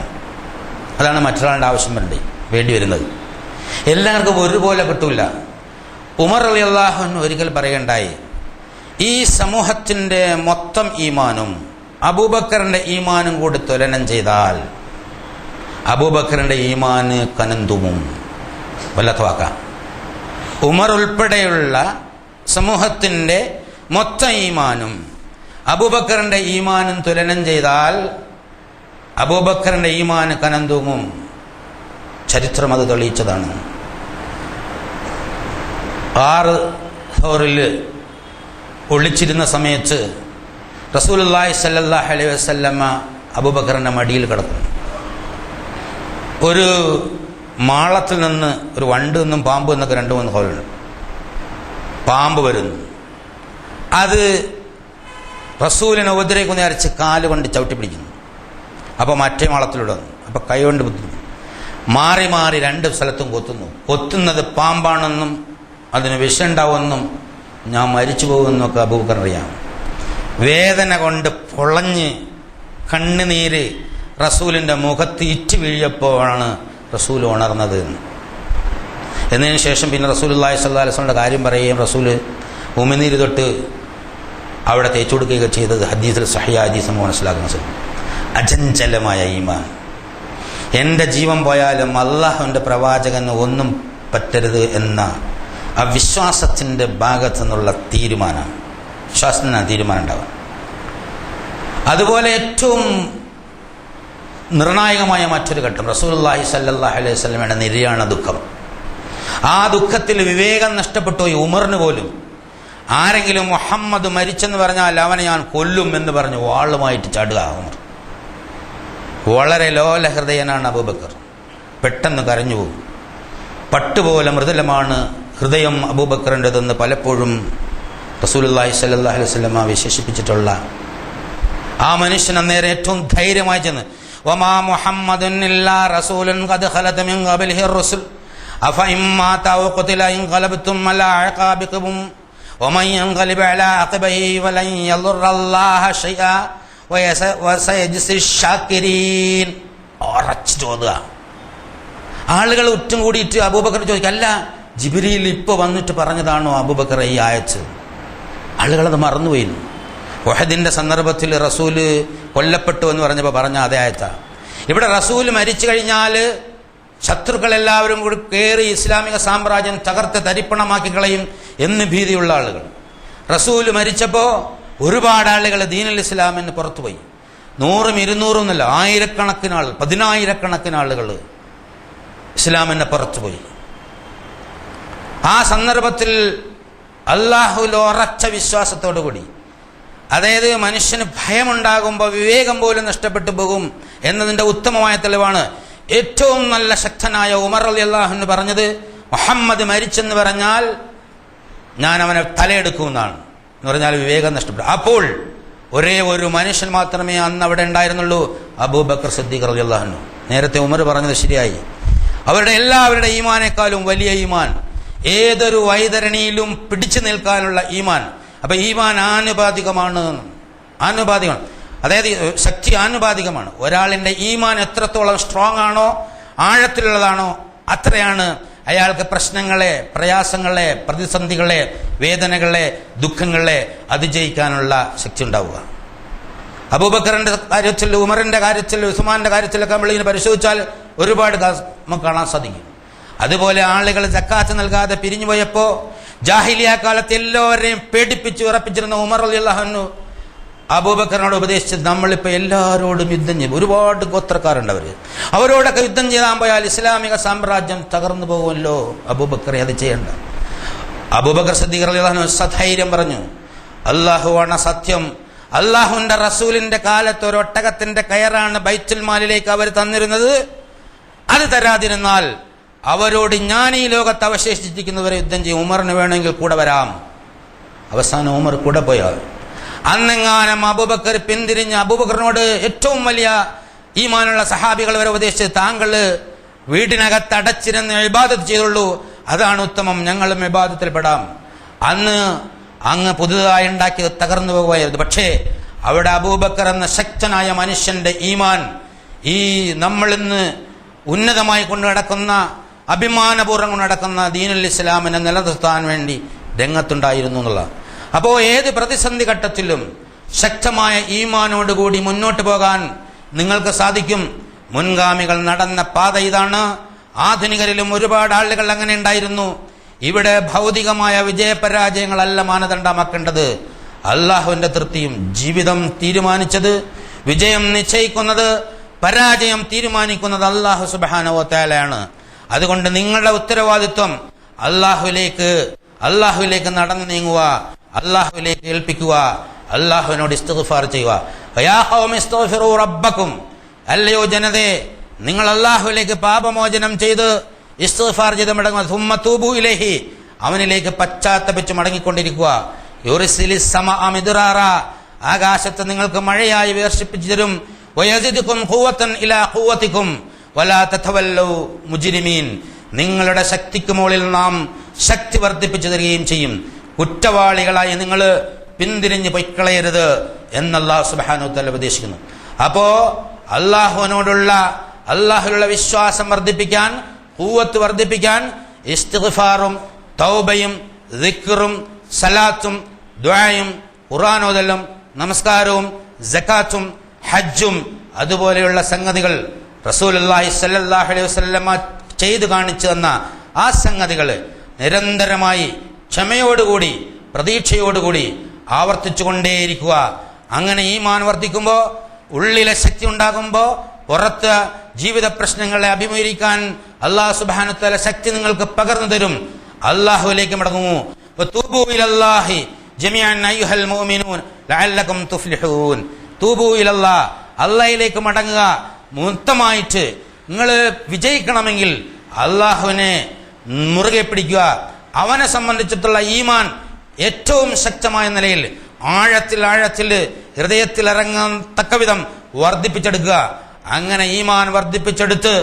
അതാണ് മറ്റൊരാളുടെ ആവശ്യം വേണ്ടി വരുന്നത്. എല്ലാവർക്കും ഒരുപോലെ കിട്ടൂല. ഉമർ റളിയല്ലാഹു അൻഹു ഒരിക്കൽ പറയുകയുണ്ടായി, ഈ സമൂഹത്തിൻ്റെ മൊത്തം ഈമാനും അബൂബക്കറിൻ്റെ ഈമാനും കൂടി തുലനം ചെയ്താൽ അബൂബക്കറിൻ്റെ ഈമാന് കനന്തുമും. വല്ലാത്ത വാക്കാം. ഉമർ ഉൾപ്പെടെയുള്ള സമൂഹത്തിൻ്റെ മൊത്തം ഈമാനും അബൂബക്കറിൻ്റെ ഈമാനും തുലനം ചെയ്താൽ അബൂബക്കറിൻ്റെ ഈമാന് കനന്തുമും. ചരിത്രം അത് തെളിയിച്ചതാണ്. 6 ഹോറിൽ ഒളിച്ചിരുന്ന സമയത്ത് റസൂലുള്ളാഹി സ്വല്ലല്ലാഹു അലൈഹി വസല്ലമ അബൂബക്കറിൻ്റെ മടിയിൽ കിടക്കുന്നു. ഒരു മാളത്തിൽ നിന്ന് ഒരു വണ്ട് നിന്നും പാമ്പ് എന്നൊക്കെ 2-3 ഹോളുണ്ട്. പാമ്പ് വരുന്നു. അത് റസൂലിനെ ഉപദ്രവിക്കുന്ന അരച്ച് കാല് കൊണ്ട് ചവിട്ടി പിടിക്കുന്നു. അപ്പോൾ മറ്റേ മാളത്തിലൂടെ വന്നു. അപ്പോൾ കൈ കൊണ്ട് മാറി മാറി 2 സ്ഥലത്തും കൊത്തുന്നു. കൊത്തുന്നത് പാമ്പാണെന്നും അതിന് വിഷമുണ്ടാവുമെന്നും ഞാൻ മരിച്ചു പോകുമെന്നൊക്കെ അബൂബക്കർ അറിയാം. വേദന കൊണ്ട് പൊളഞ്ഞ് കണ്ണുനീര് റസൂലിൻ്റെ മുഖത്ത് ഇറ്റ് വീഴിയപ്പോഴാണ് റസൂൽ ഉണർന്നത്. എന്നതിന് ശേഷം പിന്നെ റസൂലുള്ളാഹി സ്വല്ലല്ലാഹു അലൈഹി വസല്ലമയുടെ കാര്യം പറയുകയും റസൂല് ഉമിനീര് തൊട്ട് അവിടെ തേച്ചു കൊടുക്കുകയൊക്കെ ചെയ്തത് ഹദീസിൽ സഹിഹ ഹദീസ് നമ്മൾ മനസ്സിലാക്കുന്ന അചഞ്ചലമായ ഈമാൻ. എൻ്റെ ജീവൻ പോയാലും അള്ളാഹുവിൻ്റെ പ്രവാചകന് ഒന്നും പറ്റരുത് എന്ന ആ വിശ്വാസത്തിൻ്റെ ഭാഗത്തു നിന്നുള്ള തീരുമാനം, വിശ്വാസത്തിന് തീരുമാനം ഉണ്ടാവാം. അതുപോലെ ഏറ്റവും നിർണായകമായ മറ്റൊരു ഘട്ടം റസൂലുള്ളാഹി സ്വല്ലല്ലാഹു അലൈഹി വസല്ലമയുടെ നിര്യാണ ദുഃഖം. ആ ദുഃഖത്തിൽ വിവേകം നഷ്ടപ്പെട്ടു പോയി ഉമറിന് പോലും. ആരെങ്കിലും മുഹമ്മദ് മരിച്ചെന്ന് പറഞ്ഞാൽ അവനെ ഞാൻ കൊല്ലും എന്ന് പറഞ്ഞ് വാളുമായിട്ട് ചാടുക ഉമർ. വളരെ ലോല ഹൃദയനാണ് അബൂബക്കർ. പെട്ടെന്ന് കരഞ്ഞു പോകും. പട്ടുപോലെ മൃദുലമാണ് ഹൃദയം അബൂബക്കറിൻ്റെതെന്ന് പലപ്പോഴും റസൂലുള്ളാഹി സ്വല്ലല്ലാഹു അലൈഹി വസല്ലമ വിശേഷിപ്പിച്ചിട്ടുള്ള ആ മനുഷ്യൻ അന്നേരം ഏറ്റവും ധൈര്യമായി ചെന്ന് വമാ മുഹമ്മദുൻ ഇല്ലാ റസൂലുൻ ഖദ് ഖലത മിൻ ഖബലിഹി റുസുൽ അഫഇൻ മാത ഔ ഖുതില ഇൻഖലബ്തും അലാ അഖാബികും വമൻ യൻഖലിബ് അലാ അഖബൈഹി വലൻ യദുറല്ലാഹ ശൈഅ വസയജ്സി ശാകിരീൻ. ഉറച്ചു ഓതുക. ആളുകൾ ഉറ്റും കൂടിയിട്ട് അബൂബക്കർ ചോദിക്കും, അല്ല ജിബ്രീൽ ഇപ്പോൾ വന്നിട്ട് പറഞ്ഞതാണോ അബൂബക്കർ ഈ ആയത്ത്? ആളുകളത് മറന്നുപോയി. ഉഹദിൻ്റെ സന്ദർഭത്തിൽ റസൂല് കൊല്ലപ്പെട്ടു എന്ന് പറഞ്ഞപ്പോൾ പറഞ്ഞ അതേ ആയത്താണ്. ഇവിടെ റസൂല് മരിച്ചു കഴിഞ്ഞാൽ ശത്രുക്കളെല്ലാവരും കൂടി കയറി ഇസ്ലാമിക സാമ്രാജ്യം തകർത്ത് തരിപ്പണമാക്കി കളയും എന്ന് ഭീതിയുള്ള ആളുകൾ. റസൂല് മരിച്ചപ്പോൾ ഒരുപാട് ആളുകൾ ദീനുൽ ഇസ്ലാമിന് പുറത്തുപോയി. 100ഉം 200ഉം എന്നല്ല, ആയിരക്കണക്കിന് ആളുകൾ, 10,000കണക്കിന് ആളുകൾ ഇസ്ലാമിന് പുറത്തുപോയി. ആ സന്ദർഭത്തിൽ അള്ളാഹുവിൽ ഉറച്ച വിശ്വാസത്തോടു കൂടി, അതായത് മനുഷ്യന് ഭയമുണ്ടാകുമ്പോൾ വിവേകം പോലും നഷ്ടപ്പെട്ടു പോകും എന്നതിൻ്റെ ഉത്തമമായ തെളിവാണ് ഏറ്റവും നല്ല ശക്തനായ ഉമർ റളിയല്ലാഹു അൻഹു പറഞ്ഞത്, മുഹമ്മദ് മരിച്ചെന്ന് പറഞ്ഞാൽ ഞാൻ അവനെ തലയെടുക്കുമെന്നാണ്. എന്ന് പറഞ്ഞാൽ വിവേകം നഷ്ടപ്പെട്ടു. അപ്പോൾ ഒരേ ഒരു മനുഷ്യൻ മാത്രമേ അന്ന് അവിടെ ഉണ്ടായിരുന്നുള്ളൂ, അബൂബക്കർ സിദ്ദീഖ് റളിയല്ലാഹു അൻഹു. നേരത്തെ ഉമർ പറഞ്ഞത് ശരിയായി. അവരുടെ എല്ലാവരുടെ ഈമാനേക്കാളും വലിയ ഈമാൻ, ഏതൊരു വൈതരണിയിലും പിടിച്ചു നിൽക്കാനുള്ള ഈമാൻ. അപ്പം ഈമാൻ ആനുപാതികമാണ്. അതായത് ശക്തി ആനുപാതികമാണ്. ഒരാളിൻ്റെ ഈമാൻ എത്രത്തോളം സ്ട്രോങ് ആണോ, ആഴത്തിലുള്ളതാണോ, അത്രയാണ് അയാൾക്ക് പ്രശ്നങ്ങളെ, പ്രയാസങ്ങളെ, പ്രതിസന്ധികളെ, വേദനകളെ, ദുഃഖങ്ങളെ അതിജയിക്കാനുള്ള ശക്തി ഉണ്ടാവുക. അബൂബക്കറിൻ്റെ കാര്യത്തിൽ, ഉമറിൻ്റെ കാര്യത്തിൽ, ഉസ്മാൻ്റെ കാര്യത്തിലൊക്കെ നമ്മൾ ഇതിനെ പരിശോധിച്ചാൽ ഒരുപാട് നമുക്ക് കാണാൻ സാധിക്കും. അതുപോലെ ആളുകൾ സക്കാത്ത് നൽകാതെ പിരിഞ്ഞുപോയപ്പോൾ ജാഹിലിയ കാലത്ത് എല്ലാവരെയും പേടിപ്പിച്ച് ഉറപ്പിച്ചിരുന്ന ഉമർ റളിയല്ലാഹു അൻഹു അബൂബക്കറിനോട് ഉപദേശിച്ചത്, നമ്മളിപ്പോൾ എല്ലാവരോടും യുദ്ധം ചെയ്യും. ഒരുപാട് ഗോത്രക്കാരുണ്ട്, അവരോടൊക്കെ യുദ്ധം ചെയ്യാൻ പോയാൽ ഇസ്ലാമിക സാമ്രാജ്യം തകർന്നു പോകുമല്ലോ. അബൂബക്കറെ അത് ചെയ്യണ്ട. അബൂബക്കർ സിദ്ദീഖ് റളിയല്ലാഹു അൻഹു സധൈര്യം പറഞ്ഞു, അല്ലാഹുവാണ് സത്യം, അള്ളാഹുവിൻ്റെ റസൂലിൻ്റെ കാലത്ത് ഒരു ഒട്ടകത്തിൻ്റെ കയറാണ് ബൈത്തുൽ മാലിലേക്ക് അവർ തന്നിരുന്നത്. അത് തരാതിരുന്നാൽ അവരോട് ഞാൻ ഈ ലോകത്ത് അവശേഷിച്ചിരിക്കുന്നവരെ യുദ്ധം ചെയ്യും. ഉമറിന് വേണമെങ്കിൽ കൂടെ വരാം. അവസാനം ഉമർ കൂടെ പോയാൽ അന്നെങ്ങാനും അബൂബക്കർ പിന്തിരിഞ്ഞ് അബൂബക്കറിനോട് ഏറ്റവും വലിയ ഈമാനുള്ള സഹാബികൾ വരെ ഉപദേശിച്ചത്, താങ്കൾ വീടിനകത്ത് അടച്ചിരുന്ന് ഇബാദത്ത് ചെയ്തുള്ളൂ, അതാണ് ഉത്തമം, ഞങ്ങളും ഇബാദത്തിൽ പെടാം. അന്ന് അങ്ങ് പുതുതായി ഉണ്ടാക്കി തകർന്നു പോകുകയായിരുന്നു. പക്ഷേ അവിടെ അബൂബക്കർ എന്ന ശക്തനായ മനുഷ്യന്റെ ഈമാൻ, ഈ നമ്മളിന്ന് ഉന്നതമായി കൊണ്ടു നടക്കുന്ന അഭിമാനപൂർവ്വം നടക്കുന്ന ദീനുൽ ഇസ്ലാമിനെ നിലനിർത്താൻ വേണ്ടി രംഗത്തുണ്ടായിരുന്നു എന്നുള്ള. അപ്പോൾ ഏത് പ്രതിസന്ധി ഘട്ടത്തിലും ശക്തമായ ഈമാനോടുകൂടി മുന്നോട്ട് പോകാൻ നിങ്ങൾക്ക് സാധിക്കും. മുൻഗാമികൾ നടന്ന പാത ഇതാണ്. ആധുനികരിലും ഒരുപാട് ആളുകൾ അങ്ങനെ ഉണ്ടായിരുന്നു. ഇവിടെ ഭൗതികമായ വിജയപരാജയങ്ങളല്ല മാനദണ്ഡമാക്കേണ്ടത്, അള്ളാഹുവിന്റെ തൃപ്തിയും. ജീവിതം തീരുമാനിച്ചത്, വിജയം നിശ്ചയിക്കുന്നത്, പരാജയം തീരുമാനിക്കുന്നത് അള്ളാഹു സുബ്ഹാനഹു വ തആലയാണ്. അതുകൊണ്ട് നിങ്ങളുടെ ഉത്തരവാദിത്വം അള്ളാഹുവിലേക്ക് നടന്നു നീങ്ങുക, അള്ളാഹുവിലേക്ക് ഏൽപ്പിക്കുക, അള്ളാഹുവിനോട് ഇസ്തിഗ്ഫാർ ചെയ്യുക. യാ ഖൗമി ഇസ്തഗ്ഫിറൂ റബ്ബക്കും, അല്ലയോ ജനതേ, നിങ്ങൾ അള്ളാഹുവിലേക്ക് പാപമോചനം ചെയ്ത് ഇസ്തിഗ്ഫാർ ചെയ്ത് മടങ്ങുക. സുമ്മ തൂബു ഇലൈഹി, അവനിലേക്ക് പശ്ചാത്തപിച്ച് മടങ്ങിക്കൊണ്ടിരിക്കുക. യുർസിലിസ് സമാഅ മിദ്റാറ, ആകാശത്ത് നിങ്ങൾക്ക് മഴയായി വർഷിപ്പിച്ചു തരും. വയസിദുകും ഖുവതൻ ഇലാ ഖുവതികും വലാ തതവല്ലൂ മുജ്രിമീൻ, നിങ്ങളുടെ ശക്തിക്ക് മുകളിൽ നാം ശക്തി വർദ്ധിപ്പിച്ചു തരികയും ചെയ്യും. കുറ്റവാളികളായി നിങ്ങൾ പിന്തിരിഞ്ഞ് പൊയ്ക്കളയരുത് എന്ന് അല്ലാഹു സുബ്ഹാനഹു വ തആല ഉപദേശിക്കുന്നു. അപ്പോ അള്ളാഹുവിലുള്ള വിശ്വാസം വർദ്ധിപ്പിക്കാൻ, ഖുവത്ത് വർദ്ധിപ്പിക്കാൻ ഇസ്തിഗ്ഫാറും തൗബയും ദിക്റും സലാത്തും ദുആയും ഖുർആനോദലും നമസ്കാരവും സകാത്തും ഹജ്ജും അതുപോലെയുള്ള സംഗതികൾ റസൂലുള്ളാഹി സ്വല്ലല്ലാഹു അലൈഹി വസല്ലമ ചെയ്തു കാണിച്ചു തന്ന ആ സംഗതികൾ നിരന്തരമായി ക്ഷമയോടുകൂടി പ്രതീക്ഷയോടുകൂടി ആവർത്തിച്ചുകൊണ്ടേയിരിക്കുക. അങ്ങനെ ഈമാൻ വർദ്ധിക്കുമ്പോൾ, ഉള്ളിലെ ശക്തി ഉണ്ടാകുമ്പോൾ, പുറത്ത് ജീവിത പ്രശ്നങ്ങളെ അഭിമുഖീകരിക്കാൻ അല്ലാഹു സുബ്ഹാനഹു വ തആല ശക്തി നിങ്ങൾക്ക് പകർന്നു തരും. അല്ലാഹുവിലേക്ക് മടങ്ങൂ. വതൂബൂ ഇലല്ലാഹി ജമീഅൻ അയ്യുഹൽ മുഅ്മിനൂൻ ലഅല്ലകും തുഫ്ലിഹൂൻ. തൂബൂ ഇലല്ലാഹ്, അല്ലാഹുവിലേക്ക് മടങ്ങുക. മൊത്തമായിട്ട് നിങ്ങൾ വിജയിക്കണമെങ്കിൽ അല്ലാഹുവിനെ മുറുകെ പിടിക്കുക. അവനെ സംബന്ധിച്ചിട്ടുള്ള ഈമാൻ ഏറ്റവും ശക്തമായ നിലയിൽ ആഴത്തിൽ ഹൃദയത്തിൽ ഇറങ്ങാൻ തക്കവിധം വർദ്ധിപ്പിച്ചെടുക്കുക. അങ്ങനെ ഈമാൻ വർദ്ധിപ്പിച്ചെടുത്ത്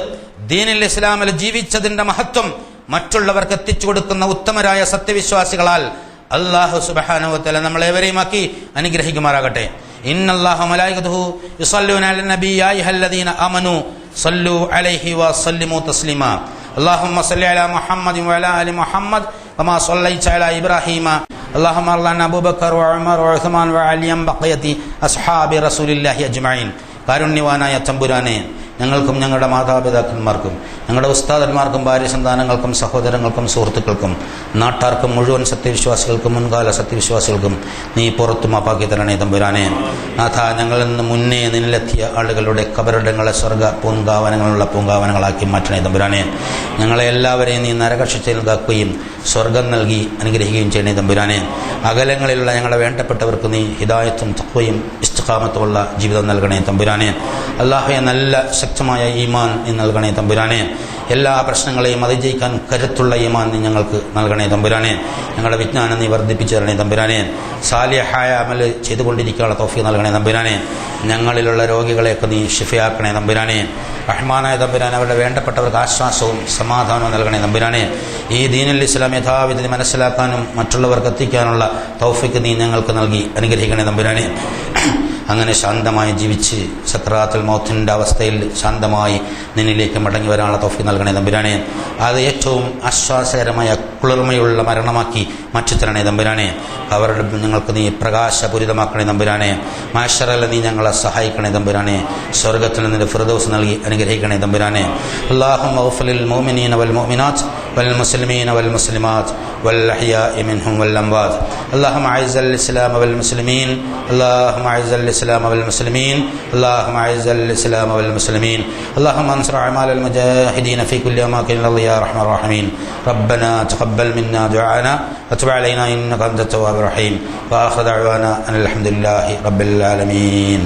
ദീനുൽ ഇസ്ലാമിൽ ജീവിച്ചതിന്റെ മഹത്വം മറ്റുള്ളവർക്ക് എത്തിച്ചു കൊടുക്കുന്ന ഉത്തമരായ സത്യവിശ്വാസികളാൽ അല്ലാഹു സുബ്ഹാനഹു വ തആല നമ്മളേവരെയുമാക്കി അനുഗ്രഹിക്കുമാറാകട്ടെ. ഇന്നല്ലാഹ മലായികതുഹു യുസല്ലൂന അലൻ നബി യാ അയ്യുഹല്ലദീന ആമനൂ സല്ലു അലൈഹി വസല്ലിമു തസ്ലീമാ. اللهم صل على محمد وعلى ال محمد كما صليت على ابراهيم اللهم ارض عن ابو بكر وعمر وعثمان وعلي بقيه اصحاب رسول الله اجمعين. കാരുണ്യവാനായ തമ്പുരാനെ, ഞങ്ങൾക്കും ഞങ്ങളുടെ മാതാപിതാക്കന്മാർക്കും ഞങ്ങളുടെ ഉസ്താദന്മാർക്കും ഭാര്യ സന്താനങ്ങൾക്കും സഹോദരങ്ങൾക്കും സുഹൃത്തുക്കൾക്കും നാട്ടാർക്കും മുഴുവൻ സത്യവിശ്വാസികൾക്കും മുൻകാല സത്യവിശ്വാസികൾക്കും നീ പുറത്തു മാപ്പാക്കി തരണേ തമ്പുരാനെ. നാഥ, ഞങ്ങളിൽ നിന്ന് മുന്നേ നിന്നിലെത്തിയ ആളുകളുടെ കബറിടങ്ങളെ സ്വർഗ പൂങ്കാവനങ്ങളുള്ള പൂങ്കാവനങ്ങളാക്കി മാറ്റണേ തമ്പുരാനെ. ഞങ്ങളെ എല്ലാവരെയും നീ നരകശിക്ഷയിൽ കാക്കുകയും സ്വർഗം നൽകി അനുഗ്രഹിക്കുകയും ചെയ്യണേ തമ്പുരാനെ. അകലങ്ങളിലുള്ള ഞങ്ങളുടെ വേണ്ടപ്പെട്ടവർക്ക് നീ ഹിദായത്തും തഖ്വയും ഇസ്തിഖാമത്തുമുള്ള ജീവിതം നൽകണേ തമ്പുരാനെ. അല്ലാഹുവേ, നല്ല ശക്തമായ ഈമാൻ നീ നൽകണേ തമ്പുരാനെ. എല്ലാ പ്രശ്നങ്ങളെയും അതിജയിക്കാൻ കരുത്തുള്ള ഈമാൻ നീ ഞങ്ങൾക്ക് നൽകണേ തമ്പുരാനെ. ഞങ്ങളുടെ വിജ്ഞാനം നീ വർദ്ധിപ്പിച്ചു തരണേ തമ്പുരാനെ. സാലിഹായ അമൽ ചെയ്തുകൊണ്ടിരിക്കാനുള്ള തൗഫീഖ് നൽകണേ തമ്പുരാനെ. ഞങ്ങളിലുള്ള രോഗികളെയൊക്കെ നീ ശിഫയാക്കണേ തമ്പുരാനെ. റഹ്മാനായ തമ്പുരാനെ, അവരുടെ വേണ്ടപ്പെട്ടവർക്ക് ആശ്വാസവും സമാധാനവും നൽകണേ തമ്പുരാനെ. ഈ ദീനുൽ ഇസ്ലാം യഥാവിധി മനസ്സിലാക്കാനും മറ്റുള്ളവർക്ക് എത്തിക്കാനുള്ള തൗഫീഖ് നീ ഞങ്ങൾക്ക് നൽകി അനുഗ്രഹിക്കണേ തമ്പുരാനെ. അങ്ങനെ ശാന്തമായി ജീവിച്ച് സക്രാത്തുൽ മൗത്തിന്റെ അവസ്ഥയിൽ ശാന്തമായി നിന്നിലേക്ക് മടങ്ങി വരാനുള്ള തൗഫീഖ് നൽകണേ തമ്പുരാനെ. അത് ഏറ്റവും ആശ്വാസകരമായ കുളിർമയുള്ള മരണമാക്കി മാറ്റിത്തരണേ തമ്പുരാനെ. അവരുടെ ഞങ്ങൾക്ക് നീ പ്രകാശപൂരിതമാക്കണേ തമ്പുരാനെ. മാശറയിൽ നീ ഞങ്ങളെ സഹായിക്കണേ തമ്പുരാനെ. സ്വർഗത്തിൽ നിന്റെ ഫിർദൗസ് നൽകി അനുഗ്രഹിക്കണേ തമ്പുരാനെ. അല്ലാഹുമ്മ ഗ്ഫിർ ലിൽ മുഅ്മിനീന വൽ മുഅ്മിനാത്ത് വൽ മുസ്ലിമീന വൽ മുസ്ലിമാത്ത് വൽ അഹ്യാഇ മിൻഹും വൽ അംവാത്. അല്ലാഹുമ്മ അഇസ്സൽ ഇസ്ലാമ വൽ മുസ്ലിമീൻ. അല്ലാഹുമ്മ അഇസ്സൽ ഇസ്ലാമ വൽ മുസ്ലിമീൻ. അല്ലാഹുമ്മ അഇസ്സൽ ഇസ്ലാമ വൽ മുസ്ലിമീൻ. അല്ലാഹുമ്മ അൻസുർ അഅമാലൽ മുജാഹിദീന ഫീ കുല്ലി അമാകിൻ യാ അർഹമർ റഹീമീൻ. റബ്ബനാ തഖബ്ബൽ മിന്നാ ദുആനാ വതുബ് അലൈനാ ഇന്നക അൻതത് തവ്വാബുർ റഹീം. വആഖിറു ദഅവാനാ അനിൽ ഹംദുലില്ലാഹി റബ്ബിൽ ആലമീൻ.